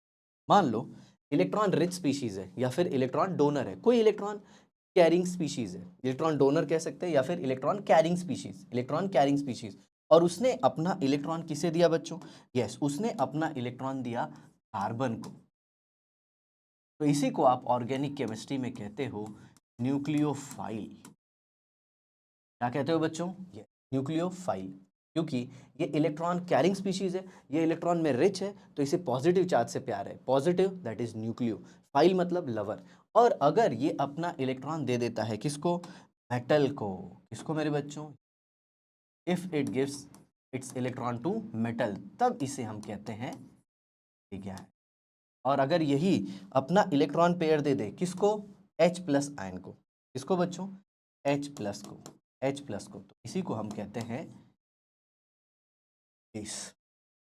मान लो इलेक्ट्रॉन रिच स्पीशीज है या फिर इलेक्ट्रॉन डोनर है, कोई इलेक्ट्रॉन कैरिंग स्पीशीज है, इलेक्ट्रॉन डोनर कह सकते हैं या फिर electron carrying species, electron carrying species. और उसने अपना इलेक्ट्रॉन किसे दिया बच्चों? यस, उसने अपना इलेक्ट्रॉन दिया कार्बन को। तो इसी को आप ऑर्गेनिक केमिस्ट्री में कहते हो न्यूक्लियोफाइल। क्या कहते हो बच्चों? ये न्यूक्लियोफाइल, क्योंकि ये इलेक्ट्रॉन कैरिंग स्पीशीज है, ये इलेक्ट्रॉन में रिच है, तो इसे पॉजिटिव चार्ज से प्यार है। Positive that is nucleo, file मतलब लवर। और अगर ये अपना इलेक्ट्रॉन दे देता है किसको? मेटल को। किसको मेरे बच्चों? If it gives its electron to metal, तब इसे हम कहते हैं लिगैंड। और अगर यही अपना इलेक्ट्रॉन पेयर दे दे किसको? H प्लस आयन को। किसको बच्चों? H प्लस को। H प्लस को, तो इसी को हम कहते हैं बेस।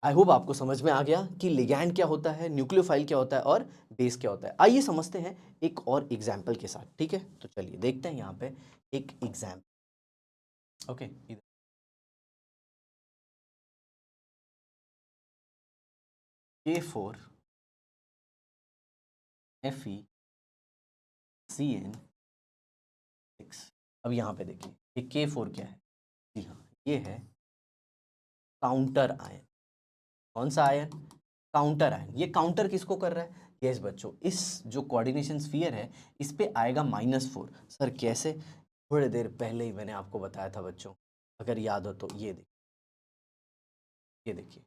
आई होप आपको समझ में आ गया कि लिगैंड क्या होता है, न्यूक्लियोफाइल क्या होता है और बेस क्या होता है। आइए समझते हैं एक और एग्जाम्पल के साथ। ठीक है, तो चलिए देखते हैं यहाँ पे एक एग्जाम्पल। Okay, K4 FeCN6। अब यहाँ पे देखिए ये K4 क्या है? जी हाँ, ये है काउंटर आयन। कौन सा आयन? Counter ion. ये काउंटर किसको कर रहा है? यस बच्चों, इस जो कोऑर्डिनेशन स्फीयर है इस पे आएगा -4। सर कैसे? थोड़ी देर पहले ही मैंने आपको बताया था बच्चों, अगर याद हो तो। ये देखिए, ये देखिए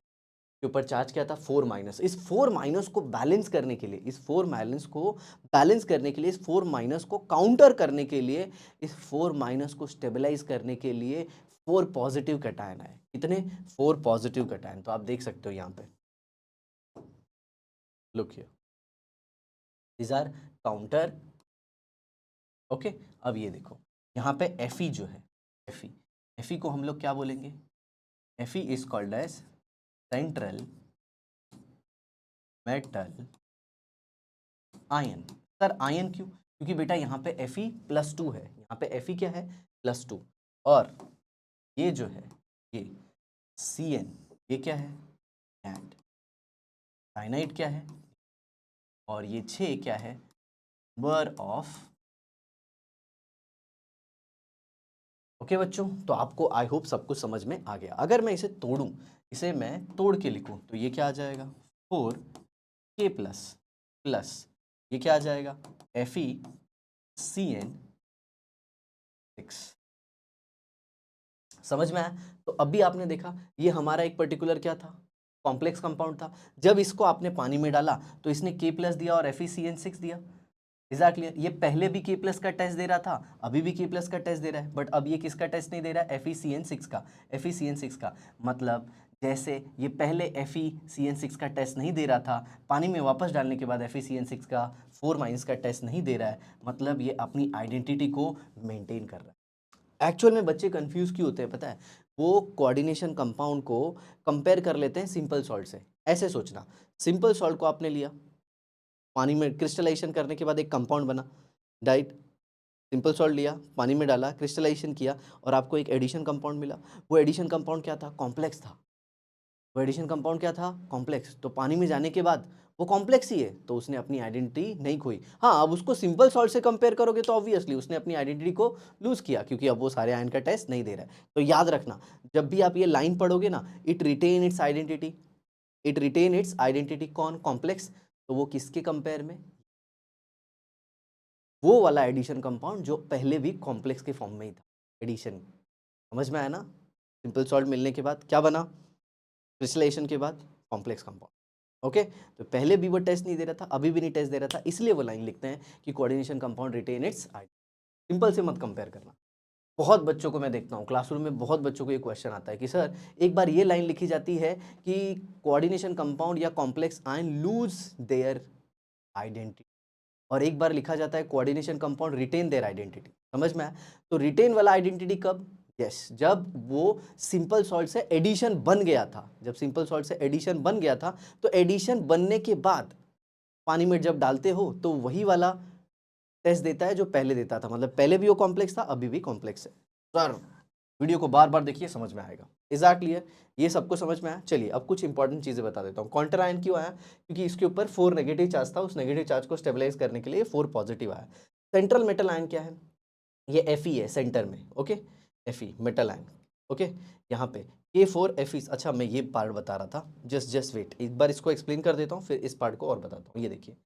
के ऊपर चार्ज क्या था? 4 माइनस। इस 4 माइनस को बैलेंस करने के लिए, इस 4 माइनस को बैलेंस करने के लिए, इस 4 माइनस को काउंटर करने के लिए, इस 4 माइनस को स्टेबलाइज करने के लिए 4 पॉजिटिव कैटायन आए। कितने? 4 पॉजिटिव कैटायन। तो आप देख सकते हो यहाँ पे, look here, these are counter. Okay, अब ये देखो यहाँ पे Fe जो है, Fe Fe को हम लोग क्या बोलेंगे? Fe is called as central metal ion. Sir ion क्यों? क्योंकि बेटा यहाँ पे Fe+2 है, यहाँ पे Fe क्या है? +2, और ये जो है ये Cn, ये क्या है? एंड साइनाइड क्या है? और ये 6 क्या है? Number of. ओके बच्चों, तो आपको आई होप सब कुछ समझ में आ गया। अगर मैं इसे तोड़ूं, इसे मैं तोड़ के लिखूं, तो ये क्या आ जाएगा? 4K प्लस प्लस ये क्या आ जाएगा? FeCN6। समझ में आया? तो अभी आपने देखा ये हमारा एक पर्टिकुलर क्या था? कॉम्प्लेक्स कंपाउंड था। जब इसको आपने पानी में डाला तो इसने K+ दिया और FeCN6 दिया। एग्जैक्टली ये पहले भी K+ का टेस्ट दे रहा था, अभी भी K+ का टेस्ट दे रहा है, बट अब ये किसका टेस्ट नहीं दे रहा है? FeCN6 का। FeCN6 का मतलब जैसे ये पहले FeCN6 का टेस्ट नहीं दे रहा था, पानी में वापस डालने के बाद FeCN6 का 4- का टेस्ट नहीं दे रहा है, मतलब ये अपनी आइडेंटिटी को मेंटेन कर रहा है। एक्चुअल में बच्चे कंफ्यूज क्यों होते हैं पता है? वो कोऑर्डिनेशन कंपाउंड को कंपेयर कर लेते हैं सिंपल सॉल्ट से। ऐसे सोचना, सिंपल सॉल्ट को आपने लिया, पानी में क्रिस्टलाइजेशन करने के बाद एक कंपाउंड बना, राइट? सिंपल सॉल्ट लिया, पानी में डाला, क्रिस्टलाइजेशन किया और आपको एक एडिशन कंपाउंड मिला। वो एडिशन कंपाउंड क्या था? कॉम्प्लेक्स था। वो एडिशन कंपाउंड क्या था? कॉम्प्लेक्स। तो पानी में जाने के बाद वो कॉम्प्लेक्स ही है, तो उसने अपनी आइडेंटिटी नहीं खोई। हाँ, अब उसको सिंपल सॉल्ट से कंपेयर करोगे तो ऑब्वियसली उसने अपनी आइडेंटिटी को लूज किया, क्योंकि अब वो सारे आयन का टेस्ट नहीं दे रहा है। तो याद रखना, जब भी आप ये लाइन पढ़ोगे ना, it retain its identity, it retain its identity. कौन? कॉम्प्लेक्स। तो वो किसके कंपेयर में? वो वाला एडिशन कंपाउंड जो पहले भी कॉम्प्लेक्स के फॉर्म में ही था। एडिशन, समझ में आया ना? सिंपल सॉल्ट मिलने के बाद क्या बना? क्रिस्टलाइजेशन के बाद कॉम्प्लेक्स कंपाउंड। ओके, तो पहले भी वो टेस्ट नहीं दे रहा था, अभी भी नहीं टेस्ट दे रहा था, इसलिए वो लाइन लिखते हैं कि coordination compound retain its identity. Simple से मत कंपेयर करना। बहुत बच्चों को मैं देखता हूँ क्लासरूम में, बहुत बच्चों को ये क्वेश्चन आता है कि सर एक बार ये लाइन लिखी जाती है कि कोऑर्डिनेशन कंपाउंड या complex ion lose their identity, और एक बार लिखा जाता है coordination compound retain their identity. समझ में आया? तो रिटेन वाला आइडेंटिटी कब? यस, जब वो सिंपल सॉल्ट से एडिशन बन गया था। जब सिंपल सॉल्ट से एडिशन बन गया था, तो एडिशन बनने के बाद पानी में जब डालते हो तो वही वाला टेस्ट देता है जो पहले देता था। मतलब पहले भी वो कॉम्प्लेक्स था, अभी भी कॉम्प्लेक्स है। सर वीडियो को बार बार देखिए, समझ में आएगा। एग्जैक्टली है, ये सबको समझ में आया। चलिए अब कुछ इंपॉर्टेंट चीजें बता देता हूँ। काउंटर आयन क्यों आया? क्योंकि इसके ऊपर 4 नेगेटिव चार्ज था, उस नेगेटिव चार्ज को स्टेबलाइज करने के लिए 4 पॉजिटिव आया। सेंट्रल मेटल आयन क्या है? ये Fe है सेंटर में। Okay, Fe metal ion. Okay, यहाँ पे K4Fe। अच्छा, मैं ये पार्ट बता रहा था, जस्ट वेट, एक बार इसको एक्सप्लेन कर देता हूँ, फिर इस पार्ट को और बताता हूँ। ये देखिए,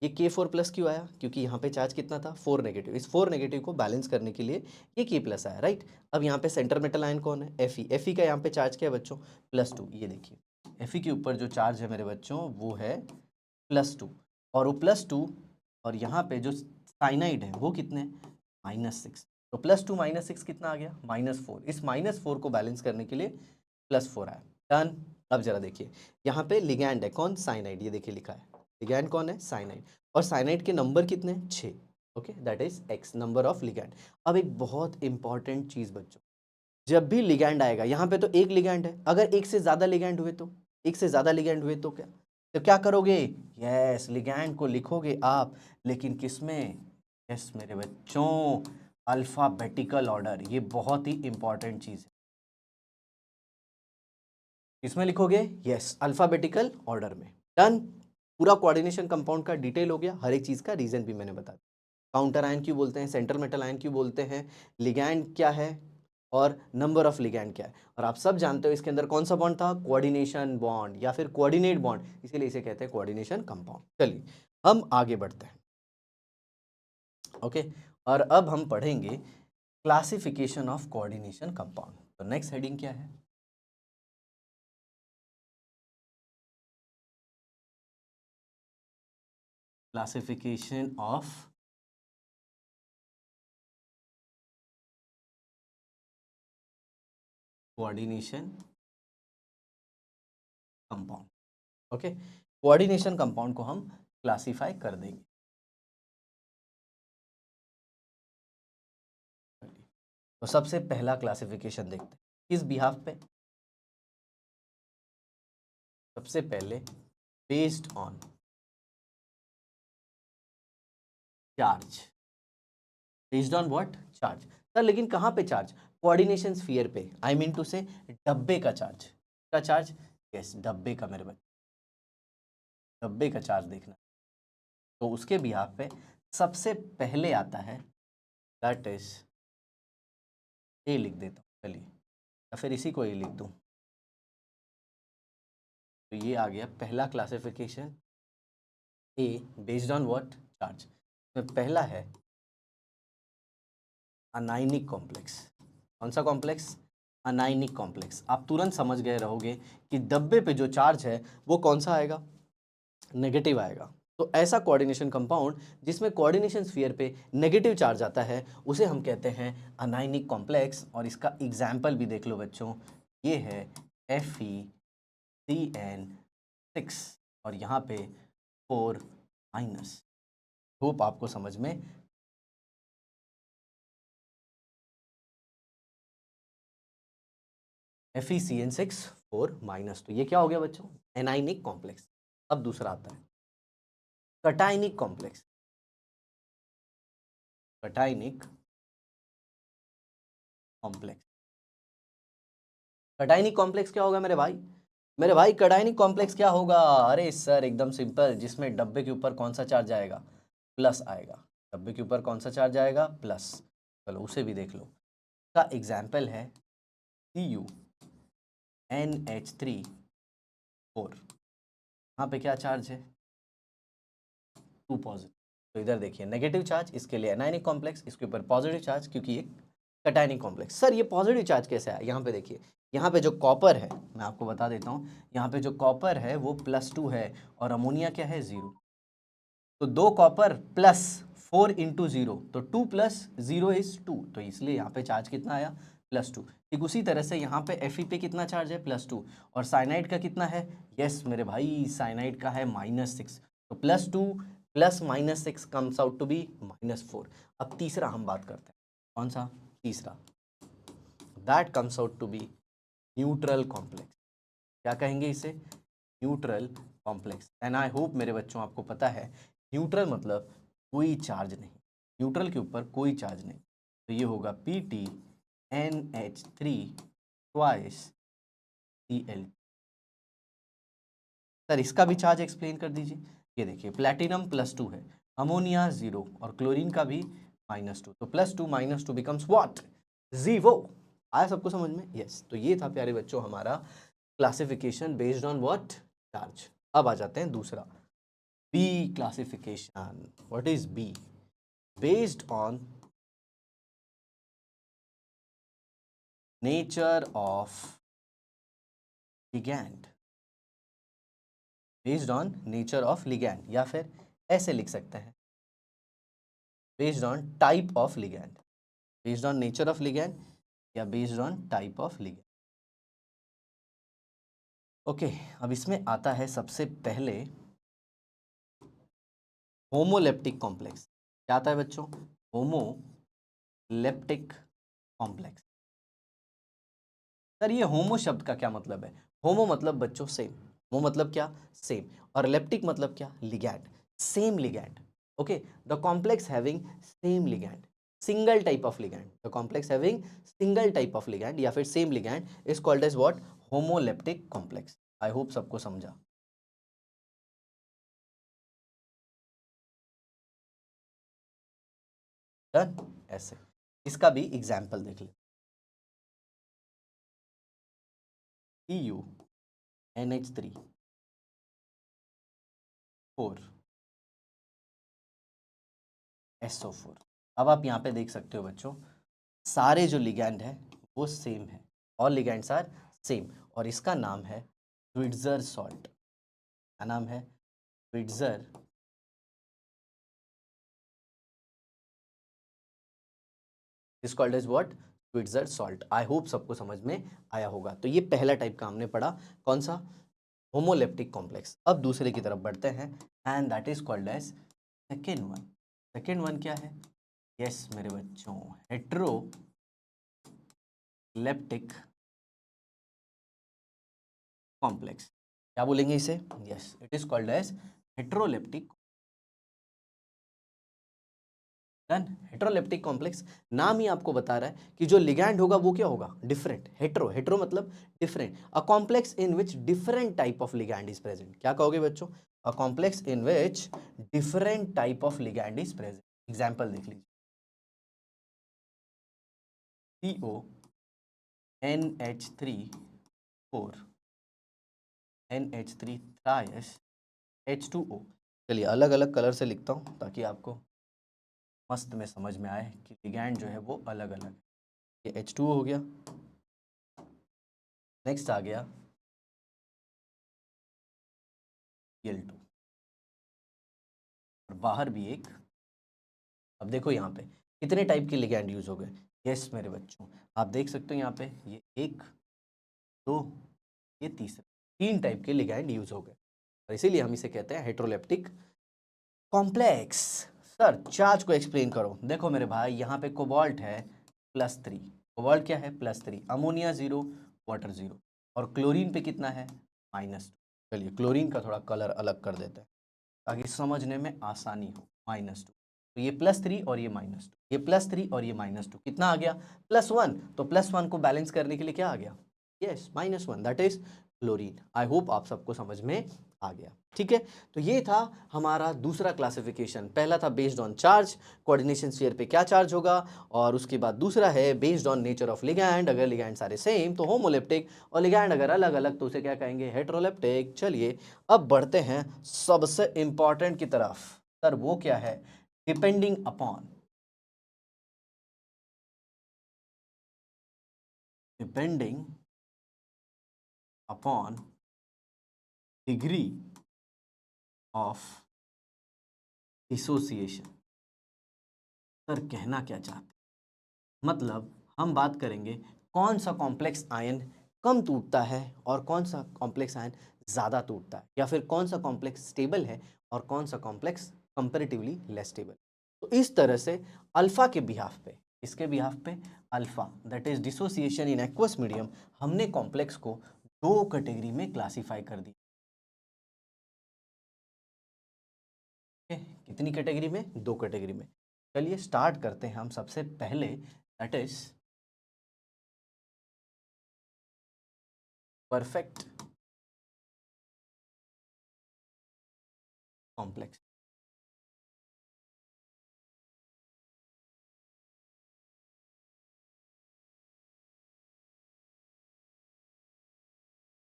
ये K4+ क्यों आया? क्योंकि यहाँ पे चार्ज कितना था? 4 नेगेटिव। इस 4 नेगेटिव को बैलेंस करने के लिए ये K+ आया, राइट? अब यहाँ पे सेंटर मेटल आयन कौन है? Fe का यहाँ पे चार्ज क्या है बच्चों? +2। ये देखिए, Fe के ऊपर जो चार्ज है मेरे बच्चों वो है +2, और वो +2, और यहाँ पे जो साइनाइड है वो कितने? -6। तो +2 -6 कितना आ गया? -4। इस -4 को बैलेंस करने के लिए +4 आया। डन। अब जरा देखिए, यहाँ पे लिगैंड है कौन? साइनाइड। ये देखिए लिखा है, लिगैंड कौन है? साइनाइड। और साइनाइड के नंबर कितने? 6। Okay, that is X, number of ligand. अब एक बहुत इंपॉर्टेंट चीज बच्चों, जब भी लिगैंड आएगा, यहाँ पे तो एक लिगैंड है, अगर एक से ज्यादा लिगैंड हुए तो, एक से ज्यादा लिगैंड हुए तो क्या? तो क्या करोगे? यस, लिगैंड को लिखोगे आप, लेकिन किसमें? यस मेरे बच्चों, अल्फाबेटिकल ऑर्डर। ये बहुत ही इंपॉर्टेंट चीज है। किसमें लिखोगे? यस, अल्फाबेटिकल ऑर्डर में। डन। पूरा कोऑर्डिनेशन कंपाउंड का डिटेल हो गया, हर एक चीज का रीजन भी मैंने बता दिया। काउंटर आयन क्यों बोलते हैं, सेंट्रल मेटल आयन क्यों बोलते हैं, लिगैंड क्या है, और नंबर ऑफ लिगैंड क्या है। और आप सब जानते हो इसके अंदर कौन सा बॉन्ड था? कोऑर्डिनेशन बॉन्ड या फिर कोऑर्डिनेट बॉन्ड, इसीलिए इसे कहते हैं कोऑर्डिनेशन कंपाउंड। चलिए हम आगे बढ़ते हैं। ओके, और अब हम पढ़ेंगे क्लासिफिकेशन ऑफ कोऑर्डिनेशन कंपाउंड। तो नेक्स्ट हेडिंग क्या है? Classification of coordination compound. Okay, coordination compound को हम क्लासिफाई कर देंगे। तो सबसे पहला क्लासिफिकेशन देखते हैं किस बिहाफ पे। सबसे पहले based on charge. Based on what? Charge. Sir लेकिन कहाँ पे चार्ज? कोऑर्डिनेशन स्फीयर पे, आई मीन टू से डब्बे का चार्ज। का चार्ज? यस, डब्बे का मेरे बच्चे, डब्बे का चार्ज देखना। तो उसके बिहाफ पे सबसे पहले आता है दैट इज ए, लिख देता हूँ चलिए, या फिर इसी को ए लिख दूँ। तो ये आ गया पहला classification, A based on what? Charge. तो पहला है अनायनिक कॉम्प्लेक्स। कौन सा कॉम्प्लेक्स? Anionic complex. आप तुरंत समझ गए रहोगे कि डब्बे पे जो चार्ज है वो कौन सा आएगा? नेगेटिव आएगा। तो ऐसा कोऑर्डिनेशन कंपाउंड जिसमें कोऑर्डिनेशन स्फीयर पे नेगेटिव चार्ज आता है उसे हम कहते हैं अनायनिक कॉम्प्लेक्स। और इसका एग्जाम्पल भी देख लो बच्चों, ये है FeCN6 और यहाँ पे 4-। होप आपको समझ में। FeCN6 4-। तो ये क्या हो गया बच्चों? Anionic complex. अब दूसरा आता है cationic complex. Cationic complex. Cationic complex क्या होगा मेरे भाई? मेरे भाई कटायनिक कॉम्प्लेक्स क्या होगा? अरे सर एकदम सिंपल, जिसमें डब्बे के ऊपर कौन सा चार्ज आएगा? प्लस आएगा। डब्बे के ऊपर कौन सा चार्ज आएगा? प्लस। चलो उसे भी देख लो। का एग्जाम्पल है CuNH3 4। यहाँ पे क्या चार्ज है? 2 पॉजिटिव। तो इधर देखिए नेगेटिव चार्ज, इसके लिए एनायनिक कॉम्प्लेक्स, इसके ऊपर पॉजिटिव चार्ज क्योंकि ये कटायनिक कॉम्प्लेक्स। सर ये पॉजिटिव चार्ज कैसे आया? यहाँ पे देखिए, यहाँ पे जो कॉपर है, मैं आपको बता देता हूँ, यहाँ पे जो कॉपर है वो +2 है और अमोनिया क्या है? 0। तो 2 कॉपर प्लस 4 इंटू 0, तो 2 + 0 इज 2। तो इसलिए यहाँ पे चार्ज कितना आया? +2। ठीक उसी तरह से यहाँ पे Fe पे कितना चार्ज है? +2। और साइनाइड का कितना है? यस मेरे भाई, साइनाइड का है -6। तो +2 + -6 कम्स आउट टू बी -4। अब तीसरा हम बात करते हैं। कौन सा? तीसरा, that comes out to be neutral complex. क्या कहेंगे इसे? Neutral complex. And I hope मेरे बच्चों आपको पता है न्यूट्रल मतलब कोई चार्ज नहीं, न्यूट्रल के ऊपर कोई चार्ज नहीं। तो ये होगा PTNH3 2Cl। सर इसका भी चार्ज एक्सप्लेन कर दीजिए। ये देखिए प्लैटिनम +2 है, अमोनिया 0 और क्लोरीन का भी -2। तो +2 -2 बिकम्स व्हाट? 0। आया सबको समझ में? यस। तो ये था प्यारे बच्चों हमारा classification based on what? Charge. अब आ जाते हैं दूसरा, B classification. What is B? Based on nature of ligand. Based on nature of ligand, या फिर ऐसे लिख सकते हैं based on type of ligand. Based on nature of ligand या based on type of ligand. Okay, अब इसमें आता है सबसे पहले होमोलेप्टिक कॉम्प्लेक्स। क्या आता है बच्चों? Homoleptic complex. सर ये होमो शब्द का क्या मतलब है? होमो मतलब बच्चों सेम, होमो मतलब क्या? सेम। और लेप्टिक मतलब क्या? Ligand, same ligand. Okay, the complex having same ligand, single type of ligand. The complex having single type of ligand या फिर same ligand is called as what? Homoleptic complex. I hope सबको समझा। Done. ऐसे इसका भी example देख ले। CuNH3 4SO4। अब आप यहाँ पे देख सकते हो बच्चों, सारे जो लिगैंड है वो सेम है, ऑल लिगैंड्स आर सेम। और इसका नाम है स्विट्जर सॉल्ट। क्या नाम है? Switzer is called as what? Switzer salt. I hope सबको समझ में आया होगा। तो ये पहला टाइप का हमने पढ़ा, कौन सा? Homoleptic complex. अब दूसरे की तरफ बढ़ते हैं and that is called as second one. Second one क्या है? यस मेरे बच्चों, हेट्रो लेप्टिक कॉम्प्लेक्स। क्या बोलेंगे इसे? Yes, it is called as heteroleptic. Done. Heteroleptic complex नाम ही आपको बता रहा है कि जो लिगैंड होगा वो क्या होगा? डिफरेंट। हेट्रो, हेट्रो मतलब different. A complex in which different type of ligand is present. क्या कहोगे बच्चों? A complex in which different type of ligand is present. Example देख लीजिए, CO NH3 4 NH3 thrice H2O। चलिए अलग अलग कलर से लिखता हूँ ताकि आपको मस्त में समझ में आए कि लिगैंड जो है वो अलग अलग है। ये H2O हो गया। नेक्स्ट आ गया Cl2 और बाहर भी एक। अब देखो यहाँ पे कितने टाइप के लिगैंड यूज हो गए। यस मेरे बच्चों, आप देख सकते हो यहाँ पे ये 1 2 ये तीसरा, 3 टाइप के लिगैंड यूज हो गए और इसीलिए हम इसे कहते हैं हेट्रोलेप्टिक कॉम्प्लेक्स। सर चार्ज को एक्सप्लेन करो। देखो मेरे भाई यहाँ पे कोबाल्ट है +3, कोबाल्ट क्या है? +3, अमोनिया 0, वाटर 0 और क्लोरीन पे कितना है? -2। चलिए क्लोरीन का थोड़ा कलर अलग कर देते हैं ताकि समझने में आसानी हो। -2, तो ये +3 और ये -2, ये +3 और ये -2 कितना आ गया? +1। तो +1 को बैलेंस करने के लिए क्या आ गया? Yes -1, that is chlorine. I hope आप सबको समझ में आ गया। ठीक है, तो ये था हमारा दूसरा क्लासिफिकेशन। पहला था based on charge, coordination sphere पे क्या चार्ज होगा, और उसके बाद दूसरा है based on nature of ligand. अगर लिगैंड सारे सेम तो होमोलेप्टिक, और लिगैंड अगर अलग अलग तो उसे क्या कहेंगे? हेट्रोलेप्टिक। चलिए अब बढ़ते हैं सबसे इंपॉर्टेंट की तरफ। सर वो क्या है? Depending upon, depending upon degree of dissociation. Sir कहना क्या चाहते हैं? मतलब हम बात करेंगे कौन सा कॉम्प्लेक्स आयन कम टूटता है और कौन सा कॉम्प्लेक्स आयन ज़्यादा टूटता है, या फिर कौन सा कॉम्प्लेक्स स्टेबल है और कौन सा कॉम्प्लेक्स कंपैरेटिवली लेस स्टेबल। तो इस तरह से अल्फा के बिहाफ पे, इसके बिहाफ पे alpha that is dissociation in aqueous medium, हमने कॉम्प्लेक्स को 2 कैटेगरी में क्लासीफाई कर दिया। कितनी कैटेगरी में? 2 कैटेगरी में। चलिए स्टार्ट करते हैं हम सबसे पहले, दैट इज परफेक्ट कॉम्प्लेक्स।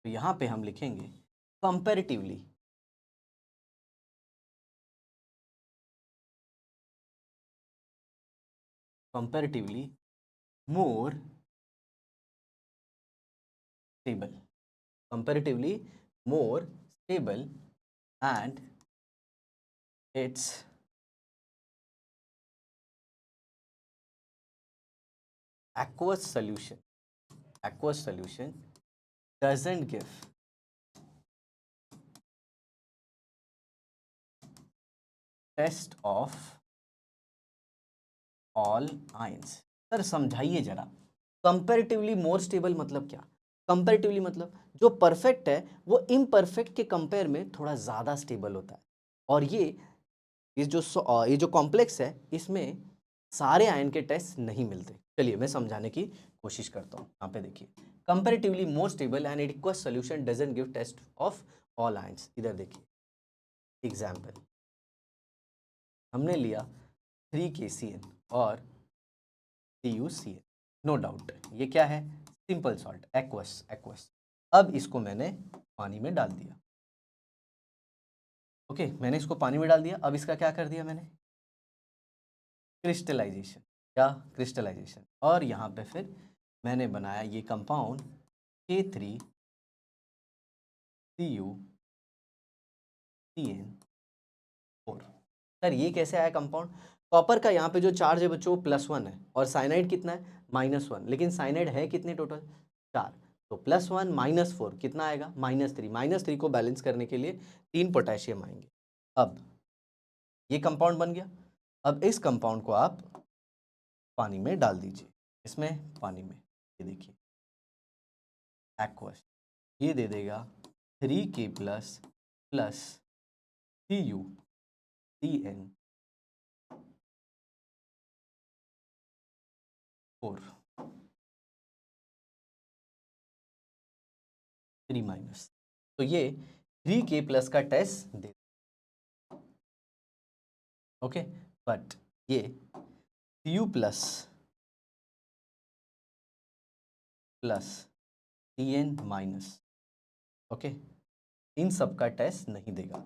तो यहाँ पे हम लिखेंगे comparatively, comparatively more stable, comparatively more stable and its aqueous solution, aqueous solution doesn't give test of all ions। Sir समझाइए जरा, कंपैरेटिवली मोर स्टेबल मतलब क्या? कंपैरेटिवली मतलब जो परफेक्ट है वो इम्परफेक्ट के कंपेयर में थोड़ा ज़्यादा स्टेबल होता है, और ये जो कॉम्प्लेक्स है इसमें सारे आयन के टेस्ट नहीं मिलते। चलिए मैं समझाने की कोशिश करता हूँ। यहाँ पे देखिए, comparatively more stable and aqueous solution doesn't give test of all ions. इधर देखिए एग्जाम्पल, हमने लिया 3KCl और TuCl, नो डाउट ये क्या है? Simple salt, aqueous, aqueous. अब इसको मैंने पानी में डाल दिया। ओके, मैंने इसको पानी में डाल दिया। अब इसका क्या कर दिया मैंने? क्रिस्टलाइजेशन। क्या? क्रिस्टलाइजेशन। और यहाँ पे फिर मैंने बनाया ये कंपाउंड K3CuCN4। सर ये कैसे आया कंपाउंड? कॉपर का यहाँ पे जो चार्ज है बच्चों +1 है और साइनाइड कितना है? -1, लेकिन साइनाइड है कितने टोटल? 4। तो +1 -4 कितना आएगा? -3। -3 को बैलेंस करने के लिए 3 पोटेशियम आएंगे। अब ये कंपाउंड बन गया। अब इस कंपाउंड को आप पानी में डाल दीजिए, इसमें पानी में, ये देखिए एक्वस, ये दे देगा 3K plus plus CuCN4 3 minus, तो ये 3K प्लस का टेस्ट दे, ओके, बट ये Cu plus plus Cn minus, okay, इन सब का टेस्ट नहीं देगा।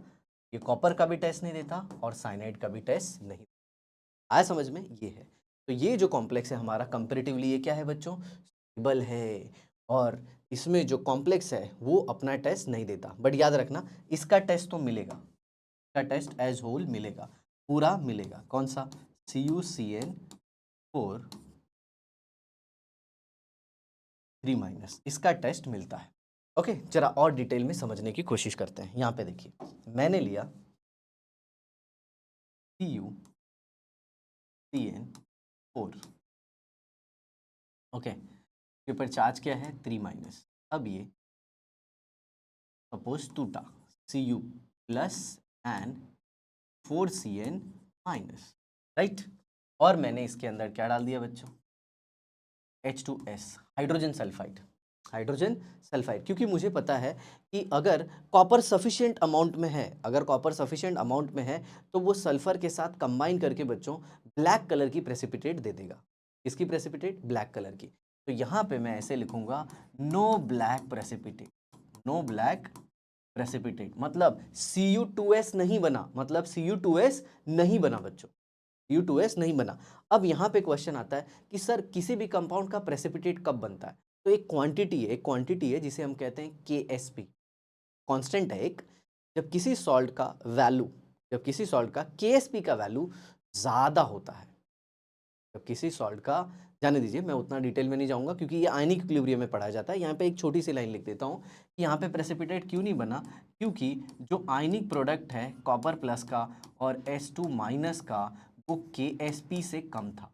ये कॉपर का भी टेस्ट नहीं देता और साइनाइड का भी टेस्ट नहीं देता। आया समझ में? ये है। तो ये जो कॉम्प्लेक्स है हमारा कंपैरेटिवली ये क्या है बच्चों? स्टेबल है, और इसमें जो कॉम्प्लेक्स है वो अपना टेस्ट नहीं देता, बट याद रखना इसका टेस्ट तो मिलेगा, इसका टेस्ट एज होल मिलेगा, पूरा मिलेगा। कौन सा? CuCN4 3 माइनस, इसका टेस्ट मिलता है। ओके, जरा और डिटेल में समझने की कोशिश करते हैं। यहाँ पे देखिए, मैंने लिया CuCN4, ओके, के ऊपर चार्ज क्या है? 3 माइनस। अब ये सपोज टूटा, Cu plus and 4Cn minus, right, और मैंने इसके अंदर क्या डाल दिया बच्चों? H2S, hydrogen sulphide, hydrogen sulphide, क्योंकि मुझे पता है कि अगर कॉपर सफिशिएंट अमाउंट में है, अगर कॉपर सफिशिएंट अमाउंट में है तो वो सल्फर के साथ कंबाइन करके बच्चों ब्लैक कलर की प्रेसिपिटेट दे देगा। किसकी प्रेसिपिटेट? ब्लैक कलर की। तो यहाँ पे मैं ऐसे लिखूंगा, no black precipitate, no black precipitate, मतलब Cu2S नहीं बना, मतलब Cu2S नहीं बना बच्चों, Cu2S नहीं बना। अब यहाँ पे क्वेश्चन आता है कि सर किसी भी कंपाउंड का प्रेसिपिटेट कब बनता है? तो एक क्वांटिटी है, एक क्वांटिटी है जिसे हम कहते हैं KSP, कांस्टेंट है एक। जब किसी सॉल्ट का वैल्यू, जब किसी सॉल्ट का KSP का वैल्यू ज़्यादा होता है, जब किसी सॉल्ट का, जाने दीजिए मैं उतना डिटेल में नहीं जाऊंगा क्योंकि ये आयनिक इक्विलिब्रियम में पढ़ाया जाता है। यहाँ पे एक छोटी सी लाइन लिख देता हूँ कि यहाँ पे प्रेसिपिटेट क्यों नहीं बना, क्योंकि जो आयनिक प्रोडक्ट है कॉपर प्लस का और H2 माइनस का, वो KSP से कम था।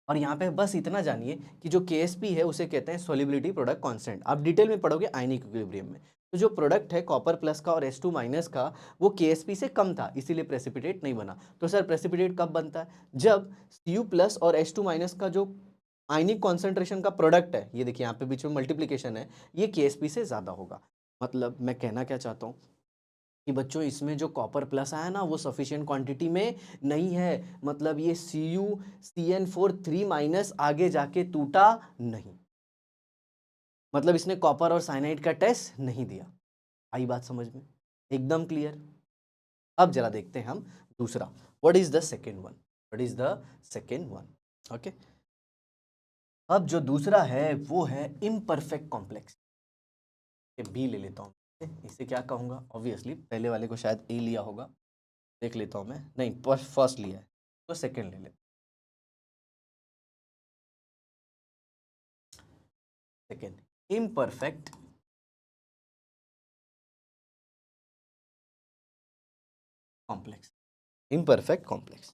और यहाँ पे बस इतना जानिए कि जो KSP है उसे कहते हैं सोल्युबिलिटी प्रोडक्ट कांस्टेंट। आप डिटेल में पढ़ोगे आयनिक इक्विलिब्रियम में। तो जो प्रोडक्ट है कॉपर प्लस का और H2 माइनस का, वो KSP से कम था, इसीलिए प्रेसिपिटेट नहीं बना। तो सर प्रेसिपिटेट कब बनता है? जब Cu प्लस और H2 माइनस का जो आयनिक कॉन्सेंट्रेशन का प्रोडक्ट है, ये देखिए यहाँ पे बीच में मल्टीप्लीकेशन है, ये KSP से ज़्यादा होगा। मतलब मैं कहना क्या चाहता हूँ कि बच्चों इसमें जो कॉपर प्लस आया ना वो सफिशिएंट क्वांटिटी में नहीं है, मतलब ये CuCN4 3 माइनस आगे जाके टूटा नहीं, मतलब इसने कॉपर और साइनाइड का टेस्ट नहीं दिया। आई बात समझ में? एकदम क्लियर। अब जरा देखते हैं हम दूसरा, what is the second one, what is the second one, okay. अब जो दूसरा है वो है इम्परफेक्ट कॉम्प्लेक्स, बी ले लेता हूँ, इसे क्या कहूँगा? ऑब्वियसली पहले वाले को शायद ए लिया होगा, देख लेता हूँ मैं, नहीं फर्स्ट लिया है तो सेकेंड ले लेते, second, imperfect complex, imperfect complex.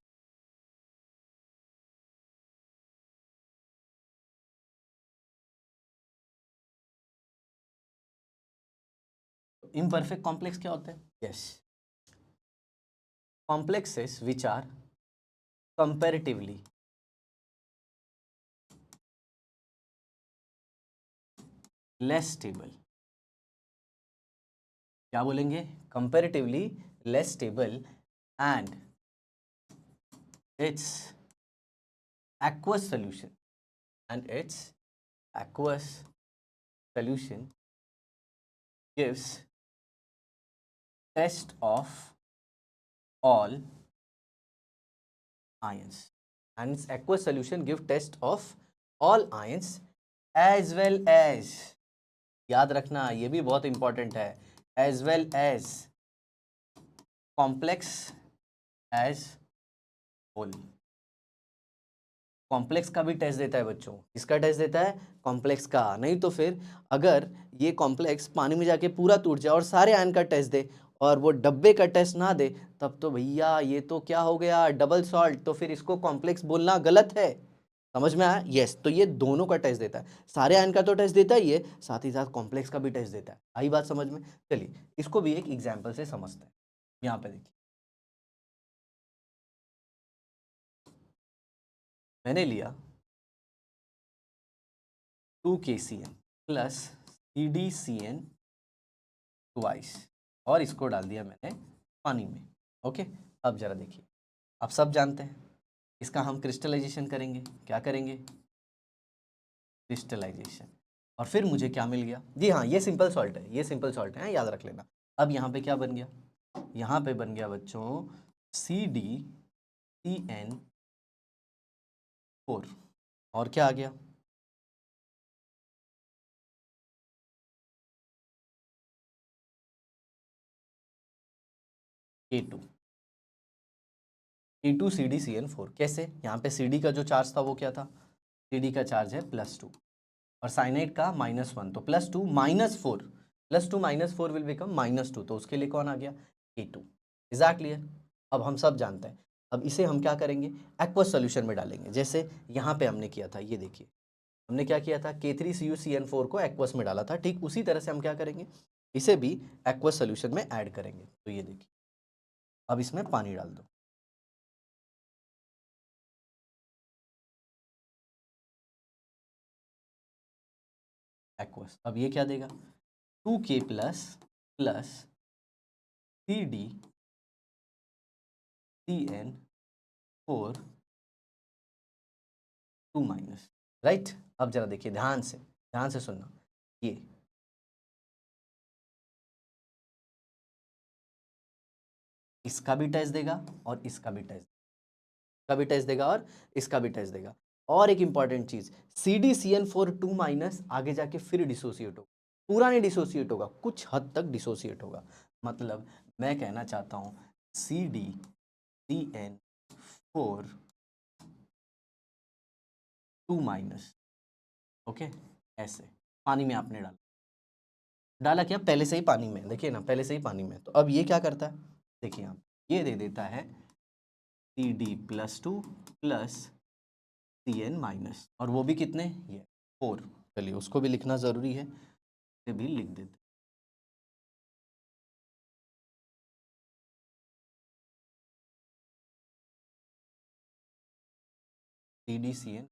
Imperfect complex क्या होता है? Yes, complexes which are comparatively less stable, क्या बोलेंगे? Comparatively less stable and its aqueous solution, and its aqueous solution gives test of all ions, and its aqueous solution give test of all ions as well as, याद रखना ये भी बहुत important है, as well as complex as whole, complex का भी test देता है बच्चों। किसका टेस्ट देता है? कॉम्प्लेक्स का। नहीं तो फिर अगर ये कॉम्प्लेक्स पानी में जाके पूरा टूट जाए और सारे आयन का टेस्ट दे और वो डब्बे का टेस्ट ना दे, तब तो भैया ये तो क्या हो गया? Double salt. तो फिर इसको कॉम्प्लेक्स बोलना गलत है, समझ में आया? यस। तो ये दोनों का टेस्ट देता है, सारे आयन का तो टेस्ट देता ही है, साथ ही साथ कॉम्प्लेक्स का भी टेस्ट देता है। आई बात समझ में? चलिए इसको भी एक एग्जाम्पल से समझते हैं। यहाँ पे देखिए, मैंने लिया 2KCl प्लस CdCN ट्वाइस और इसको डाल दिया मैंने पानी में। ओके, अब जरा देखिए, आप सब जानते हैं इसका हम क्रिस्टलाइजेशन करेंगे। क्या करेंगे? क्रिस्टलाइजेशन। और फिर मुझे क्या मिल गया? जी हाँ, ये सिंपल सॉल्ट है, ये सिंपल सॉल्ट है, याद रख लेना। अब यहाँ पे क्या बन गया? यहाँ पे बन गया बच्चों CdCN4 और क्या आ गया? K2 CdCN4। कैसे? यहाँ पे Cd का जो चार्ज था वो क्या था? Cd का चार्ज है +2 और साइनाइड का -1, तो +2 -4, +2 -4 विल बिकम -2, तो उसके लिए कौन आ गया? K2। Is that clear? अब हम सब जानते हैं, अब इसे हम क्या करेंगे? एक्वस सॉल्यूशन में डालेंगे। जैसे यहाँ पे हमने किया था, ये देखिए हमने क्या किया था? K3CuCN4 को एक्वस में डाला था, ठीक उसी तरह से हम क्या करेंगे? इसे भी एक्वस सॉल्यूशन में ऐड करेंगे। तो ये देखिए, अब इसमें पानी डाल दो। एक्वस, अब ये क्या देगा? 2K plus CdCN4 2-, right. अब जरा देखिए, ध्यान से सुनना, ये इसका भी टेस्ट देगा और इसका भी टेस्ट, इसका भी टेस्ट देगा और इसका भी टेस्ट देगा। और एक इंपॉर्टेंट चीज, CdCN4 2- आगे जाके फिर डिसोसिएट होगा, पूरा नहीं डिसोसिएट होगा, कुछ हद तक डिसोसिएट होगा। मतलब मैं कहना चाहता हूं CdCN4 2-, ओके, ऐसे पानी में आपने डाला क्या? पहले से ही पानी में, देखिए ना, पहले से ही पानी में। तो अब ये क्या करता है? देखिए आप, ये दे देता है Cd+2 प्लस CN-, और वो भी कितने? ये 4। चलिए उसको भी लिखना ज़रूरी है, ये भी लिख देते। CdCN,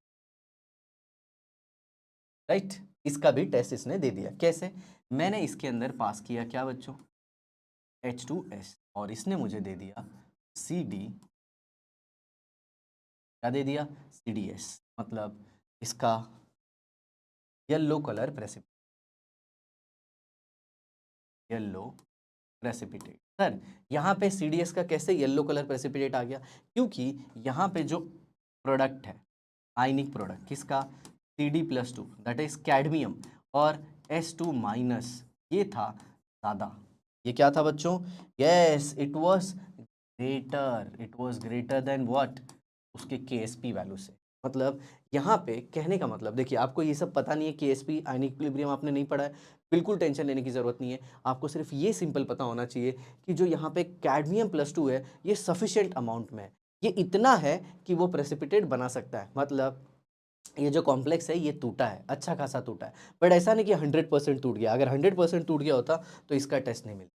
right. इसका भी टेस्ट इसने दे दिया। कैसे? मैंने इसके अंदर पास किया क्या बच्चों? H2S, और इसने मुझे दे दिया CD, क्या दे दिया? CDS। मतलब इसका yellow colour precipitate, yellow precipitate. Sir यहाँ पे CDS का कैसे येलो कलर प्रेसिपिटेट आ गया? क्योंकि यहाँ पे जो प्रोडक्ट है, आयनिक प्रोडक्ट किसका? Cd+2, दैट इज कैडमियम, और S2-, ये था ज़्यादा। ये क्या था बच्चों? Yes, it was greater than what? उसके KSP वैल्यू से। मतलब यहाँ पे कहने का मतलब, देखिए आपको ये सब पता नहीं है, KSP आयनिक इक्विलिब्रियम आपने नहीं पढ़ा है, बिल्कुल टेंशन लेने की ज़रूरत नहीं है। आपको सिर्फ ये सिंपल पता होना चाहिए कि जो यहाँ पे कैडमियम+2 है, ये सफिशिएंट अमाउंट में है, ये इतना है कि वो प्रेसिपिटेट बना सकता है। मतलब ये जो कॉम्प्लेक्स है ये टूटा है, अच्छा खासा टूटा है, बट ऐसा नहीं कि 100% टूट गया। अगर 100% टूट गया होता तो इसका टेस्ट नहीं मिलता।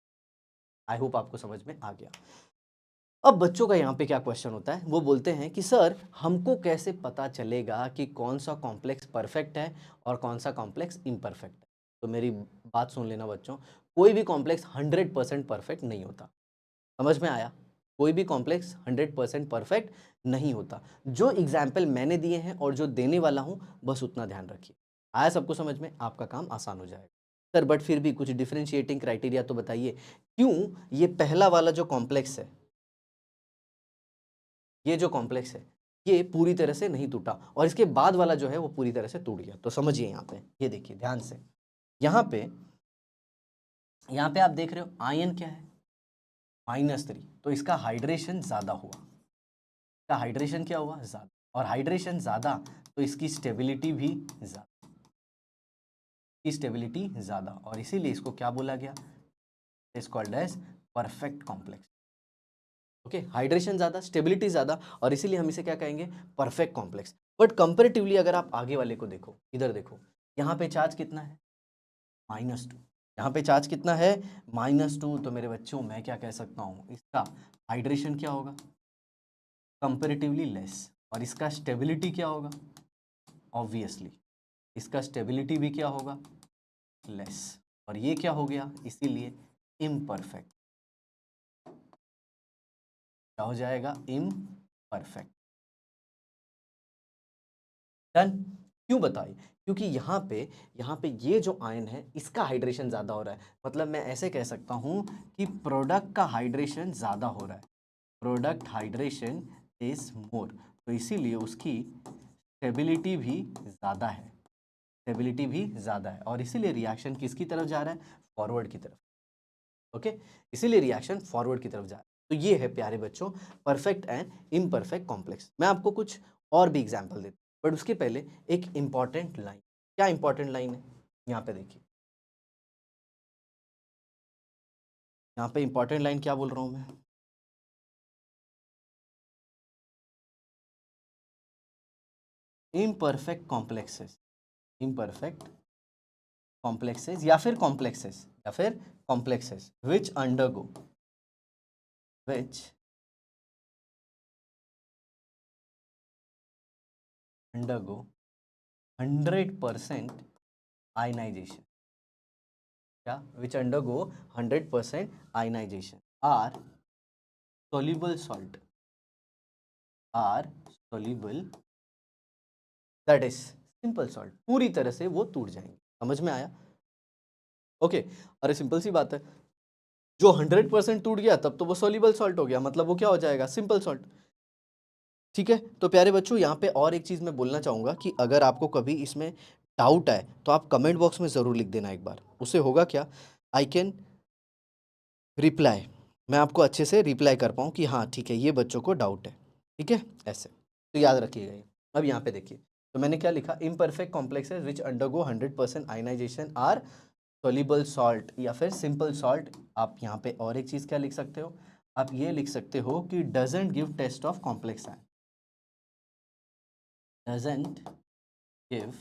आई होप आपको समझ में आ गया। अब बच्चों का यहाँ पे क्या क्वेश्चन होता है, वो बोलते हैं कि सर हमको कैसे पता चलेगा कि कौन सा कॉम्प्लेक्स परफेक्ट है और कौन सा कॉम्प्लेक्स इम्परफेक्ट है? तो मेरी बात सुन लेना बच्चों, कोई भी कॉम्प्लेक्स 100% परफेक्ट नहीं होता। समझ में आया? कोई भी कॉम्प्लेक्स 100% परफेक्ट नहीं होता। जो एग्जाम्पल मैंने दिए हैं और जो देने वाला हूं, बस उतना ध्यान रखिए। आया सबको समझ में? आपका काम आसान हो जाएगा। सर बट फिर भी कुछ डिफरेंशिएटिंग क्राइटेरिया तो बताइए, क्यों ये पहला वाला जो कॉम्प्लेक्स है, ये जो कॉम्प्लेक्स है, ये पूरी तरह से नहीं टूटा और इसके बाद वाला जो है वो पूरी तरह से टूट गया? तो समझिए यहाँ पे, ये देखिए ध्यान से, यहाँ पे आप देख रहे हो आयन क्या है? -3, तो इसका हाइड्रेशन ज्यादा हुआ, इसका हाइड्रेशन क्या हुआ? ज्यादा, और हाइड्रेशन ज्यादा तो इसकी स्टेबिलिटी भी ज्यादा, स्टेबिलिटी ज्यादा, और इसीलिए इसको क्या बोला गया? Is called as perfect complex. Okay, hydration ज्यादा, स्टेबिलिटी ज्यादा, और इसीलिए हम इसे क्या कहेंगे? Perfect complex. बट कंपेरेटिवली अगर आप आगे वाले को देखो, इधर देखो, यहाँ पे चार्ज कितना है, -2, यहाँ पे चार्ज कितना है, -2। तो मेरे बच्चों मैं क्या कह सकता हूँ, इसका हाइड्रेशन क्या होगा, कंपेरेटिवली लेस। और इसका स्टेबिलिटी क्या होगा, ऑब्वियसली इसका स्टेबिलिटी भी क्या होगा, लेस। और ये क्या हो गया, इसीलिए इम्परफेक्ट। क्या हो जाएगा, इम्परफेक्ट। डन। क्यों बताइए, क्योंकि यहाँ पे ये जो आयन है इसका हाइड्रेशन ज़्यादा हो रहा है। मतलब मैं ऐसे कह सकता हूँ कि प्रोडक्ट का हाइड्रेशन ज़्यादा हो रहा है, प्रोडक्ट हाइड्रेशन इज मोर। तो इसीलिए उसकी स्टेबिलिटी भी ज़्यादा है, स्टेबिलिटी भी ज़्यादा है। और इसीलिए रिएक्शन किसकी तरफ जा रहा है, फॉरवर्ड की तरफ। ओके, इसीलिए रिएक्शन फॉरवर्ड की तरफ जा रहा है। तो ये है प्यारे बच्चों परफेक्ट एंड इम्परफेक्ट कॉम्प्लेक्स। मैं आपको कुछ और भी एग्जांपल देता हूँ, बट उसके पहले एक इंपॉर्टेंट लाइन। क्या इंपॉर्टेंट लाइन है, यहाँ पे देखिए, यहाँ पे इंपॉर्टेंट लाइन क्या बोल रहा हूँ मैं, इम्परफेक्ट कॉम्प्लेक्सेस, इम्परफेक्ट कॉम्प्लेक्सेस या फिर कॉम्प्लेक्सेस, या फिर कॉम्प्लेक्सेस विच अंडरगो 100% आयनाइजेशन। क्या, which undergo 100% ionization are soluble salt, are soluble, that is simple salt। पूरी तरह से वो टूट जाएंगे। समझ में आया, ओके। अरे सिंपल सी बात है, जो 100% टूट गया तब तो वो soluble salt हो गया, मतलब वो क्या हो जाएगा, सिंपल सॉल्ट। ठीक है, तो प्यारे बच्चों यहाँ पे और एक चीज़ मैं बोलना चाहूँगा कि अगर आपको कभी इसमें डाउट आए तो आप कमेंट बॉक्स में ज़रूर लिख देना एक बार। उससे होगा क्या, आई कैन रिप्लाई, मैं आपको अच्छे से रिप्लाई कर पाऊँ कि हाँ ठीक है ये बच्चों को डाउट है। ठीक है, ऐसे तो याद रखिएगा ये। अब यहाँ पे देखिए, तो मैंने क्या लिखा, imperfect complexes which undergo 100% ionization are soluble salt या फिर सिंपल सॉल्ट। आप यहाँ पे और एक चीज़ क्या लिख सकते हो, आप ये लिख सकते हो कि doesn't give test of complex ion, doesn't give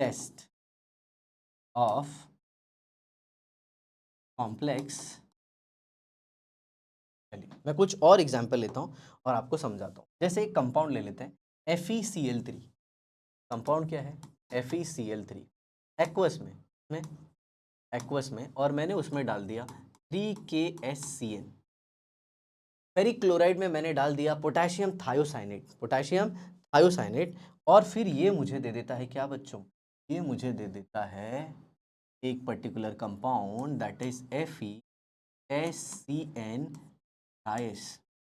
test of complex. चलिए मैं कुछ और एग्जांपल लेता हूँ और आपको समझाता हूँ। जैसे एक कंपाउंड ले लेते हैं FeCl3। कंपाउंड क्या है, FeCl3, एक्वस में एक्वस में, और मैंने उसमें डाल दिया 3KSCN। पेरिक्लोराइड में मैंने डाल दिया पोटेशियम थायोसाइनेट, पोटेशियम थायोसाइनेट। और फिर ये मुझे दे देता है क्या बच्चों, ये मुझे दे देता है एक particular compound that is FeSCN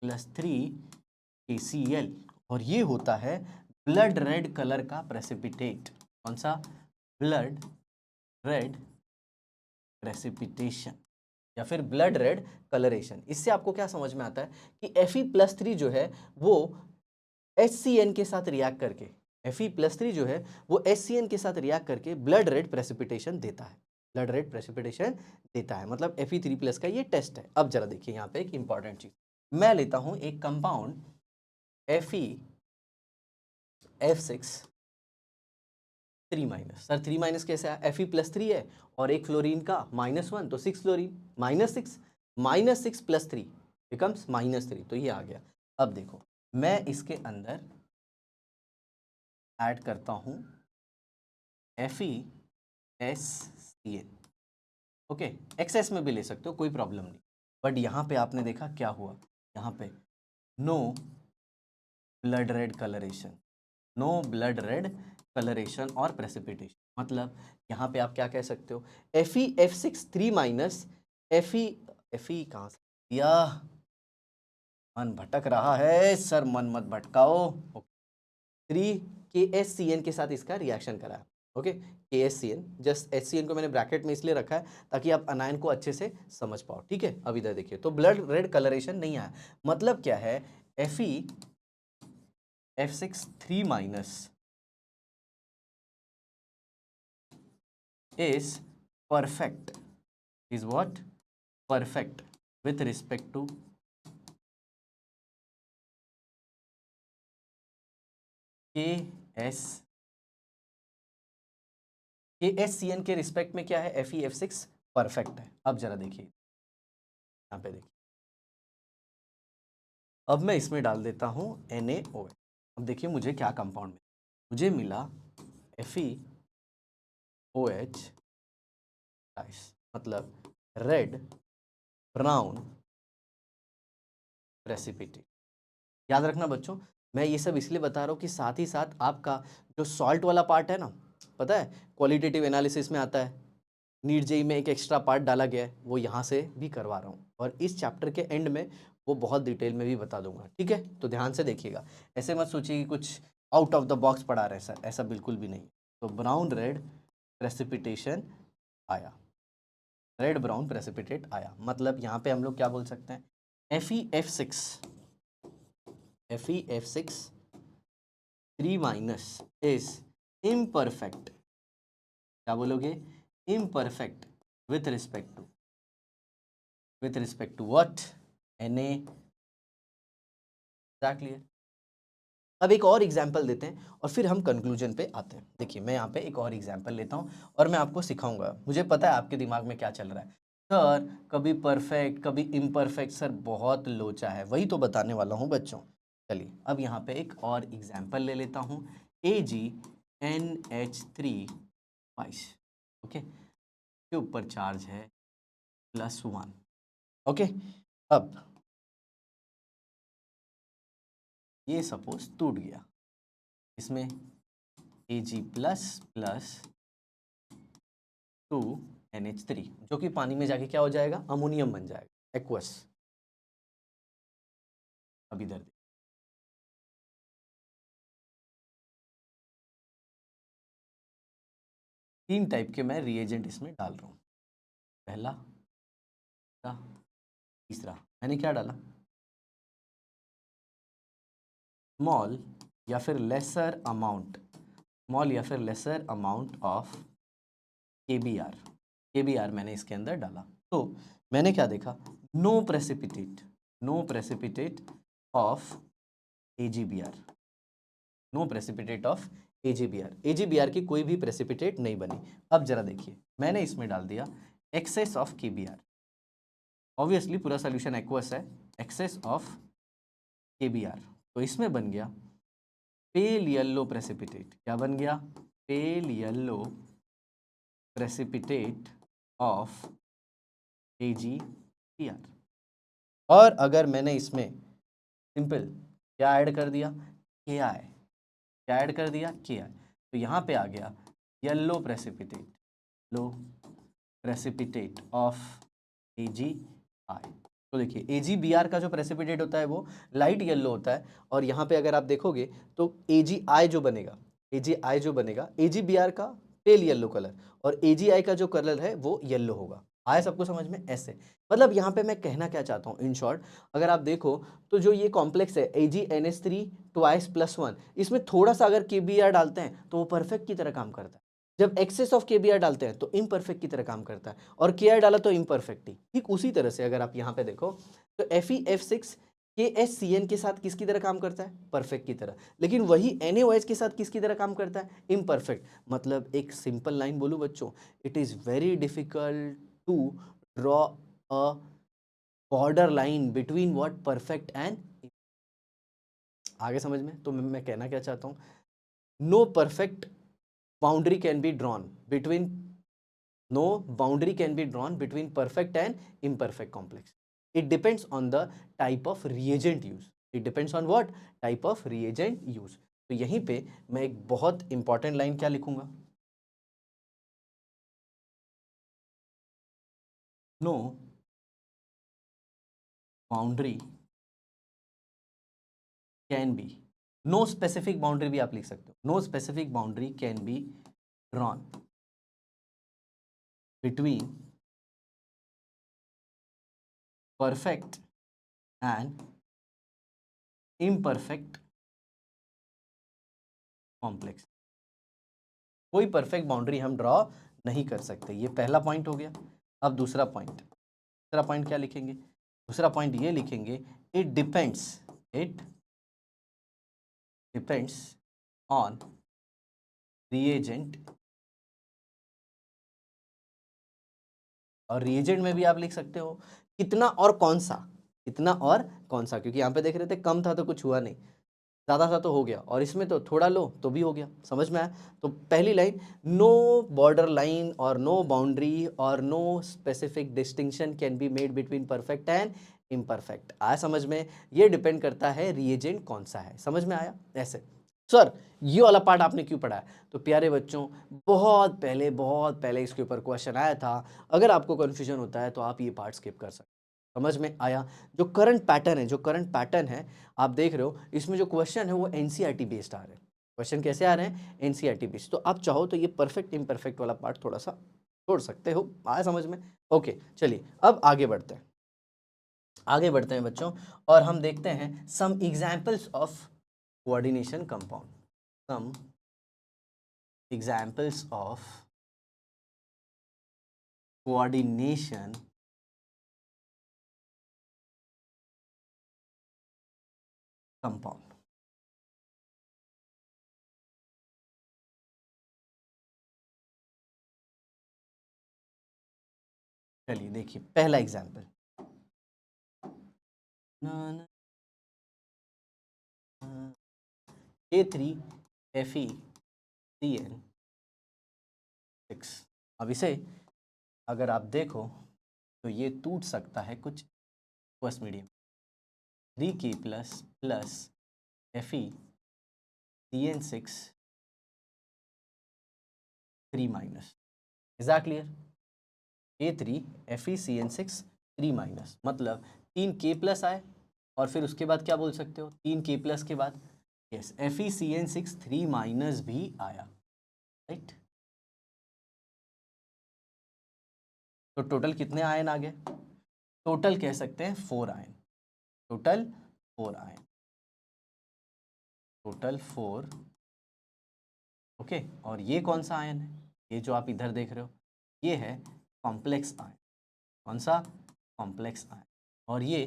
plus 3KCl। और ये होता है ब्लड रेड कलर का प्रेसिपिटेट। कौन सा, ब्लड रेड प्रेसिपिटेशन या फिर ब्लड रेड कलरेशन। इससे आपको क्या समझ में आता है कि Fe+3 जो है वो HCN के साथ रिएक्ट करके, Fe+3 जो है वो HCN के साथ रिएक्ट करके ब्लड रेड प्रेसिपिटेशन देता है, ब्लड रेड प्रेसिपिटेशन देता है। मतलब Fe3+ का ये टेस्ट है। अब जरा देखिए यहाँ पे एक इंपॉर्टेंट चीज, मैं लेता हूं एक कंपाउंड FeF6 3-। सर 3- कैसे आया, Fe+3 है और एक फ्लोरीन का -1, तो 6 फ्लोरीन, -6 प्लस 3 बिकम्स -3, तो ये आ गया। अब देखो मैं इसके अंदर ऐड करता हूं FeSCN। ओके, एक्सेस में भी ले सकते हो, कोई प्रॉब्लम नहीं। बट यहाँ पे आपने देखा क्या हुआ, यहाँ पे no blood red coloration, no blood red coloration और प्रेसिपिटेशन। मतलब यहाँ पे आप क्या कह सकते हो, FeF6 3- Fe कहाँ से दिया, मन भटक रहा है सर, मन मत भटकाओ। 3KSCN के साथ इसका रिएक्शन करा। ओके, KSCN, जस्ट HCN को मैंने ब्रैकेट में इसलिए रखा है ताकि आप अनायन को अच्छे से समझ पाओ। ठीक है, अब इधर देखिए, तो ब्लड रेड कलरेशन नहीं आया, मतलब क्या है, FeF6 3- is perfect, is what, perfect with respect to KSCN के रिस्पेक्ट में क्या है, FeF6 परफेक्ट है। अब जरा देखिए यहाँ पे देखिए, अब मैं इसमें डाल देता हूँ NaOH। अब देखिए मुझे क्या कंपाउंड मिला, मुझे मिला FeOH मतलब रेड ब्राउन प्रेसिपिटेट। याद रखना बच्चों, मैं ये सब इसलिए बता रहा हूँ कि साथ ही साथ आपका जो सॉल्ट वाला पार्ट है ना, पता है क्वालिटेटिव एनालिसिस में आता है, नीट जेई में एक एक्स्ट्रा पार्ट डाला गया है, वो यहाँ से भी करवा रहा हूँ और इस चैप्टर के एंड में वो बहुत डिटेल में भी बता दूंगा। ठीक है, तो ध्यान से देखिएगा, ऐसे मत सोचिए कि कुछ आउट ऑफ द बॉक्स पढ़ा रहे हैं सर, ऐसा बिल्कुल भी नहीं। तो ब्राउन रेड प्रेसिपिटेशन आया, रेड ब्राउन प्रेसिपिटेट आया, मतलब यहाँ पे हम लोग क्या बोल सकते हैं, FeF6 3 माइनस इज इम्परफेक्ट। क्या बोलोगे, imperfect with respect to what, Na। Exactly. अब एक और एग्जाम्पल देते हैं और फिर हम कंक्लूजन पे आते हैं। देखिए मैं यहाँ पे एक और एग्जाम्पल लेता हूँ और मैं आपको सिखाऊंगा। मुझे पता है आपके दिमाग में क्या चल रहा है, सर कभी परफेक्ट कभी इम्परफेक्ट, सर बहुत लोचा है, वही तो बताने वाला हूँ बच्चों। चलिए अब यहाँ पे एक और एग्जाम्पल ले लेता हूँ, AgNH3 ओके, के ऊपर चार्ज है +1। ओके, अब ये सपोज टूट गया, इसमें Ag प्लस 2NH3 जो कि पानी में जाके क्या हो जाएगा, अमोनियम बन जाएगा, एक्वस। अब इधर देखिए, तीन टाइप के मैं रिएजेंट इसमें डाल रहा हूँ, पहला दूसरा तीसरा। मैंने क्या डाला, स्मॉल या फिर लेसर अमाउंट, स्मॉल या फिर लेसर अमाउंट ऑफ KBr मैंने इसके अंदर डाला। तो मैंने क्या देखा, no precipitate of AgBr, no precipitate of AgBr की कोई भी प्रेसिपिटेट नहीं बनी। अब जरा देखिए, मैंने इसमें डाल दिया एक्सेस ऑफ KBr, ऑब्वियसली पूरा सोल्यूशन एक्वस है, एक्सेस ऑफ KBr, तो इसमें बन गया पेल येलो प्रेसिपिटेट। क्या बन गया, pale yellow precipitate of AgBr। और अगर मैंने इसमें सिंपल क्या ऐड कर दिया, Ki, क्या ऐड कर दिया, Ki, तो यहाँ पे आ गया येलो प्रेसिपिटेट ऑफ AgI। तो देखिए AgBr का जो प्रेसिपिटेट होता है वो लाइट येलो होता है, और यहाँ पे अगर आप देखोगे तो AgI जो बनेगा, AgBr का पेल येलो कलर, और AgI का जो कलर है वो येलो होगा। आया सबको समझ में, ऐसे। मतलब यहाँ पे मैं कहना क्या चाहता हूँ, इन शॉर्ट अगर आप देखो तो जो ये कॉम्प्लेक्स है AgNH3 ट्वाइस +1, इसमें थोड़ा सा अगर KBr डालते हैं तो वो परफेक्ट की तरह काम करता है, जब एक्सेस ऑफ KBr डालते हैं तो इम्परफेक्ट की तरह काम करता है, और Ki डाला तो इम्परफेक्ट ही। ठीक उसी तरह से अगर आप यहाँ पे देखो तो FeF6 KSCN के साथ किसकी तरह काम करता है, परफेक्ट की तरह, लेकिन वही NaOH के साथ किसकी तरह काम करता है, इम्परफेक्ट। मतलब एक सिंपल लाइन बोलूं बच्चों, it is very difficult to draw a border line between what, perfect and. आगे समझ में, तो मैं कहना क्या चाहता हूं, no perfect boundary can be drawn between perfect and imperfect complex. It depends on the type of reagent use. It depends on what type of reagent use. तो यहीं पे मैं एक बहुत इंपॉर्टेंट लाइन क्या लिखूंगा, no boundary can be, no specific boundary भी आप लिख सकते हो, no specific boundary can be drawn between perfect and imperfect complex। कोई परफेक्ट बाउंड्री हम ड्रॉ नहीं कर सकते, ये पहला पॉइंट हो गया। अब दूसरा पॉइंट क्या लिखेंगे, दूसरा पॉइंट ये लिखेंगे, इट डिपेंड्स ऑन रिएजेंट, और रिएजेंट में भी आप लिख सकते हो कितना और कौन सा, कितना और कौन सा, क्योंकि यहाँ पे देख रहे थे कम था तो कुछ हुआ नहीं, ज़्यादा था तो हो गया, और इसमें तो थोड़ा लो तो भी हो गया। समझ में आया? तो पहली लाइन, नो बॉर्डर लाइन और नो बाउंड्री और no specific distinction can be made between perfect and imperfect. आया समझ में? ये डिपेंड करता है रिएजेंट कौन सा है। समझ में आया? ऐसे सर ये वाला पार्ट आपने क्यों पढ़ा है? तो प्यारे बच्चों, बहुत पहले इसके ऊपर क्वेश्चन आया था। अगर आपको कन्फ्यूजन होता है तो आप ये पार्ट स्किप कर सकते। समझ में आया? जो करंट पैटर्न है आप देख रहे हो, इसमें जो क्वेश्चन है वो एनसीईआरटी बेस्ड आ रहे हैं। क्वेश्चन कैसे आ रहे हैं? NCERT based. तो आप चाहो तो ये परफेक्ट इम्परफेक्ट वाला पार्ट थोड़ा सा छोड़ सकते हो। आया समझ में? ओके, चलिए अब आगे बढ़ते हैं बच्चों, और हम देखते हैं some examples of coordination compound. Some examples of coordination compound. चलिए देखिए पहला एग्जांपल, A3FeCN6। अब इसे अगर आप देखो तो ये टूट सकता है कुछ aqueous medium, 3K plus plus FeCN6 3 minus. Is that clear? A3FeCN6 3 minus मतलब 3K प्लस आए, और फिर उसके बाद क्या बोल सकते हो, 3K प्लस के बाद यस FeCN6 3 माइनस भी आया, राइट? तो टोटल कितने आयन आ गए? टोटल कह सकते हैं 4 ion, total 4 ion, total 4। Okay, और ये कौन सा आयन है? ये जो आप इधर देख रहे हो ये है कॉम्प्लेक्स आयन। कौन सा? Complex ion. और ये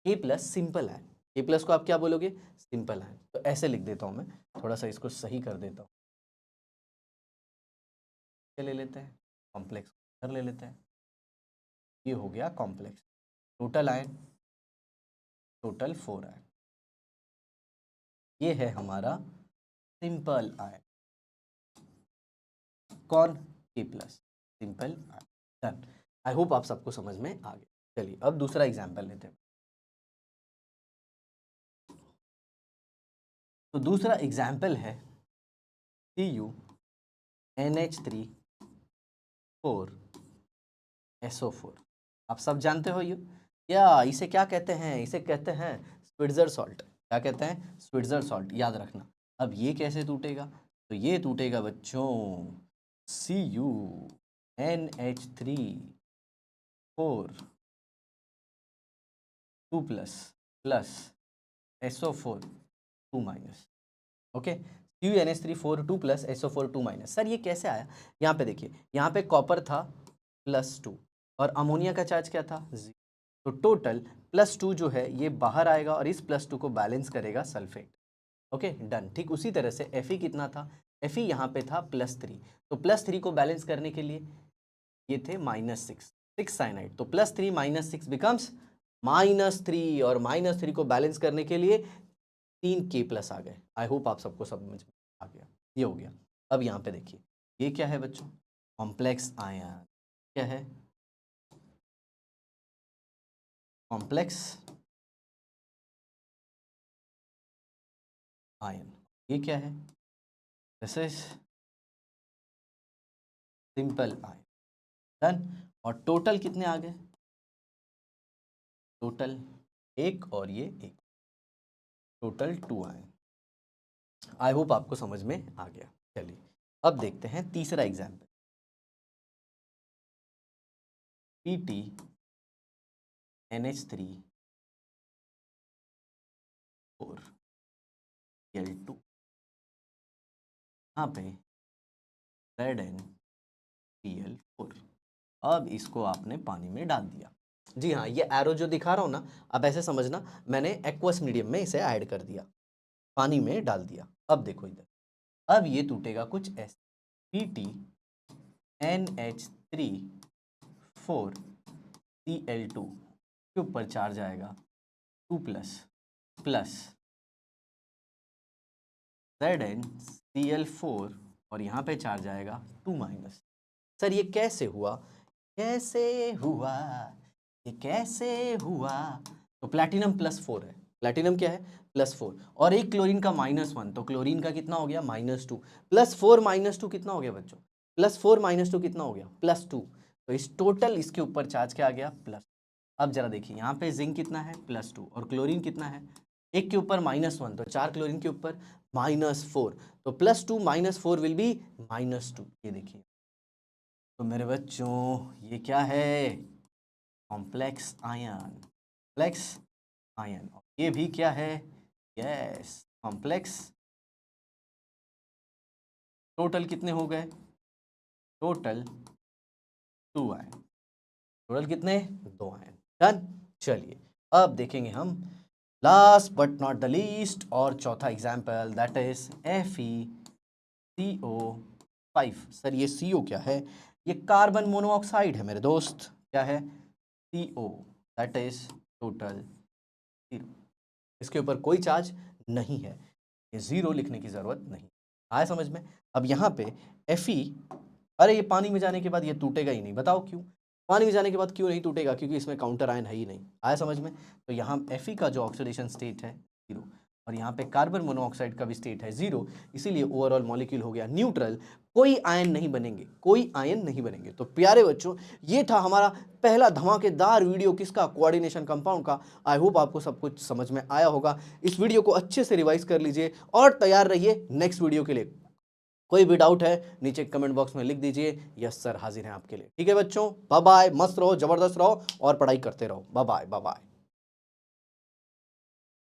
K plus simple ion. K plus को आप क्या बोलोगे? Simple ion. तो ऐसे लिख देता हूँ मैं, थोड़ा सा इसको सही कर देता हूँ। ले लेते हैं कॉम्प्लेक्स, इधर ले लेते हैं, ये हो गया complex. Total ion, total 4 ion. ये है हमारा सिंपल आयन। कौन? K plus, simple ion. Done. I hope आप सबको समझ में आ गया। चलिए अब दूसरा एग्जाम्पल लेते हैं। तो दूसरा एग्जाम्पल है CuNH3 4SO4। आप सब जानते हो ये, या इसे क्या कहते हैं? इसे कहते हैं स्विट्जर सॉल्ट। क्या कहते हैं? स्विट्जर सॉल्ट, याद रखना। अब ये कैसे टूटेगा? तो ये टूटेगा बच्चों CuNH3 4 2 plus plus SO4 2 minus. Okay, CuNH3 4 2 plus SO4 2 minus. Sir ये कैसे आया? यहाँ पे देखिए, यहाँ पे कॉपर था +2 और अमोनिया का चार्ज क्या था? 0। तो टोटल +2 जो है ये बाहर आएगा और इस +2 को बैलेंस करेगा सल्फेट। Okay done. ठीक उसी तरह से Fe कितना था? Fe यहाँ पे था +3, तो +3 को बैलेंस करने के लिए ये थे -6 साइनाइड, तो +3 -6 बिकम्स -3, और -3 को बैलेंस करने के लिए 3K प्लस आ गए। आई होप आप सबको समझ में आ गया। ये हो गया। अब यहाँ पे देखिए ये क्या है बच्चों? Complex ion. क्या है? Complex ion. ये क्या है? This is simple ion. Done. और टोटल कितने आ गए? टोटल 1 और ये 1, टोटल 2 आयन। आई होप आपको समझ में आ गया। चलिए अब देखते हैं तीसरा एग्जाम्पल, PtNH3 4Cl2। यहाँ पे ZnCl4। अब इसको आपने पानी में डाल दिया। जी हाँ, ये एरो जो दिखा रहा हूँ ना, अब ऐसे समझना मैंने एक्वस मीडियम में इसे ऐड कर दिया, पानी में डाल दिया। अब देखो इधर अब ये टूटेगा कुछ ऐसे, Pt NH3 4Cl2 के ऊपर चार्ज आएगा 2 प्लस ZnCl4 और यहाँ पे चार्ज आएगा 2 माइनस। सर ये कैसे हुआ, ये कैसे हुआ? तो प्लैटिनम +4 है, प्लैटिनम क्या है +4 और एक क्लोरीन का -1, तो क्लोरीन का कितना हो गया -2, +4 -2 कितना हो गया बच्चों, +4 -2 कितना हो गया +2। तो इस टोटल इसके ऊपर चार्ज क्या आ गया प्लस। अब जरा देखिए यहाँ पे जिंक कितना है +2 और क्लोरीन कितना है, एक के ऊपर -1 तो 4 क्लोरीन के ऊपर -4, तो +2 -4 विल बी -2। ये देखिए तो मेरे बच्चों ये क्या है, कॉम्प्लेक्स आयन, और ये भी क्या है, यस कॉम्प्लेक्स। टोटल कितने हो गए, टोटल 2 आयन, टोटल कितने 2 आयन। डन। चलिए अब देखेंगे हम last but not the least और चौथा example, that is FeCO5। Sir ये CO क्या है, ये कार्बन मोनोऑक्साइड है मेरे दोस्त, क्या है CO, दैट इज टोटल 0, इसके ऊपर कोई चार्ज नहीं है, ये 0 लिखने की जरूरत नहीं। आया समझ में? अब यहाँ पे Fe, अरे ये पानी में जाने के बाद ये टूटेगा ही नहीं, बताओ क्यों? पानी में जाने के बाद क्यों नहीं टूटेगा, क्योंकि इसमें काउंटर आयन है ही नहीं। आया समझ में? तो यहाँ Fe का जो ऑक्सीडेशन स्टेट है 0 और यहाँ पे कार्बन मोनोऑक्साइड का भी स्टेट है 0, इसीलिए ओवरऑल मॉलिक्यूल हो गया न्यूट्रल, कोई आयन नहीं बनेंगे, कोई आयन नहीं बनेंगे। तो प्यारे बच्चों ये था हमारा पहला धमाकेदार वीडियो किसका, कोऑर्डिनेशन कंपाउंड का। आई होप आपको सब कुछ समझ में आया होगा। इस वीडियो को अच्छे से रिवाइज कर लीजिए और तैयार रहिए नेक्स्ट वीडियो के लिए। कोई भी डाउट है नीचे कमेंट बॉक्स में लिख दीजिए, यस सर हाजिर हैं आपके लिए। ठीक है बच्चों, बाय बाय, मस्त रहो, जबरदस्त रहो और पढ़ाई करते रहो। Bye bye, bye bye.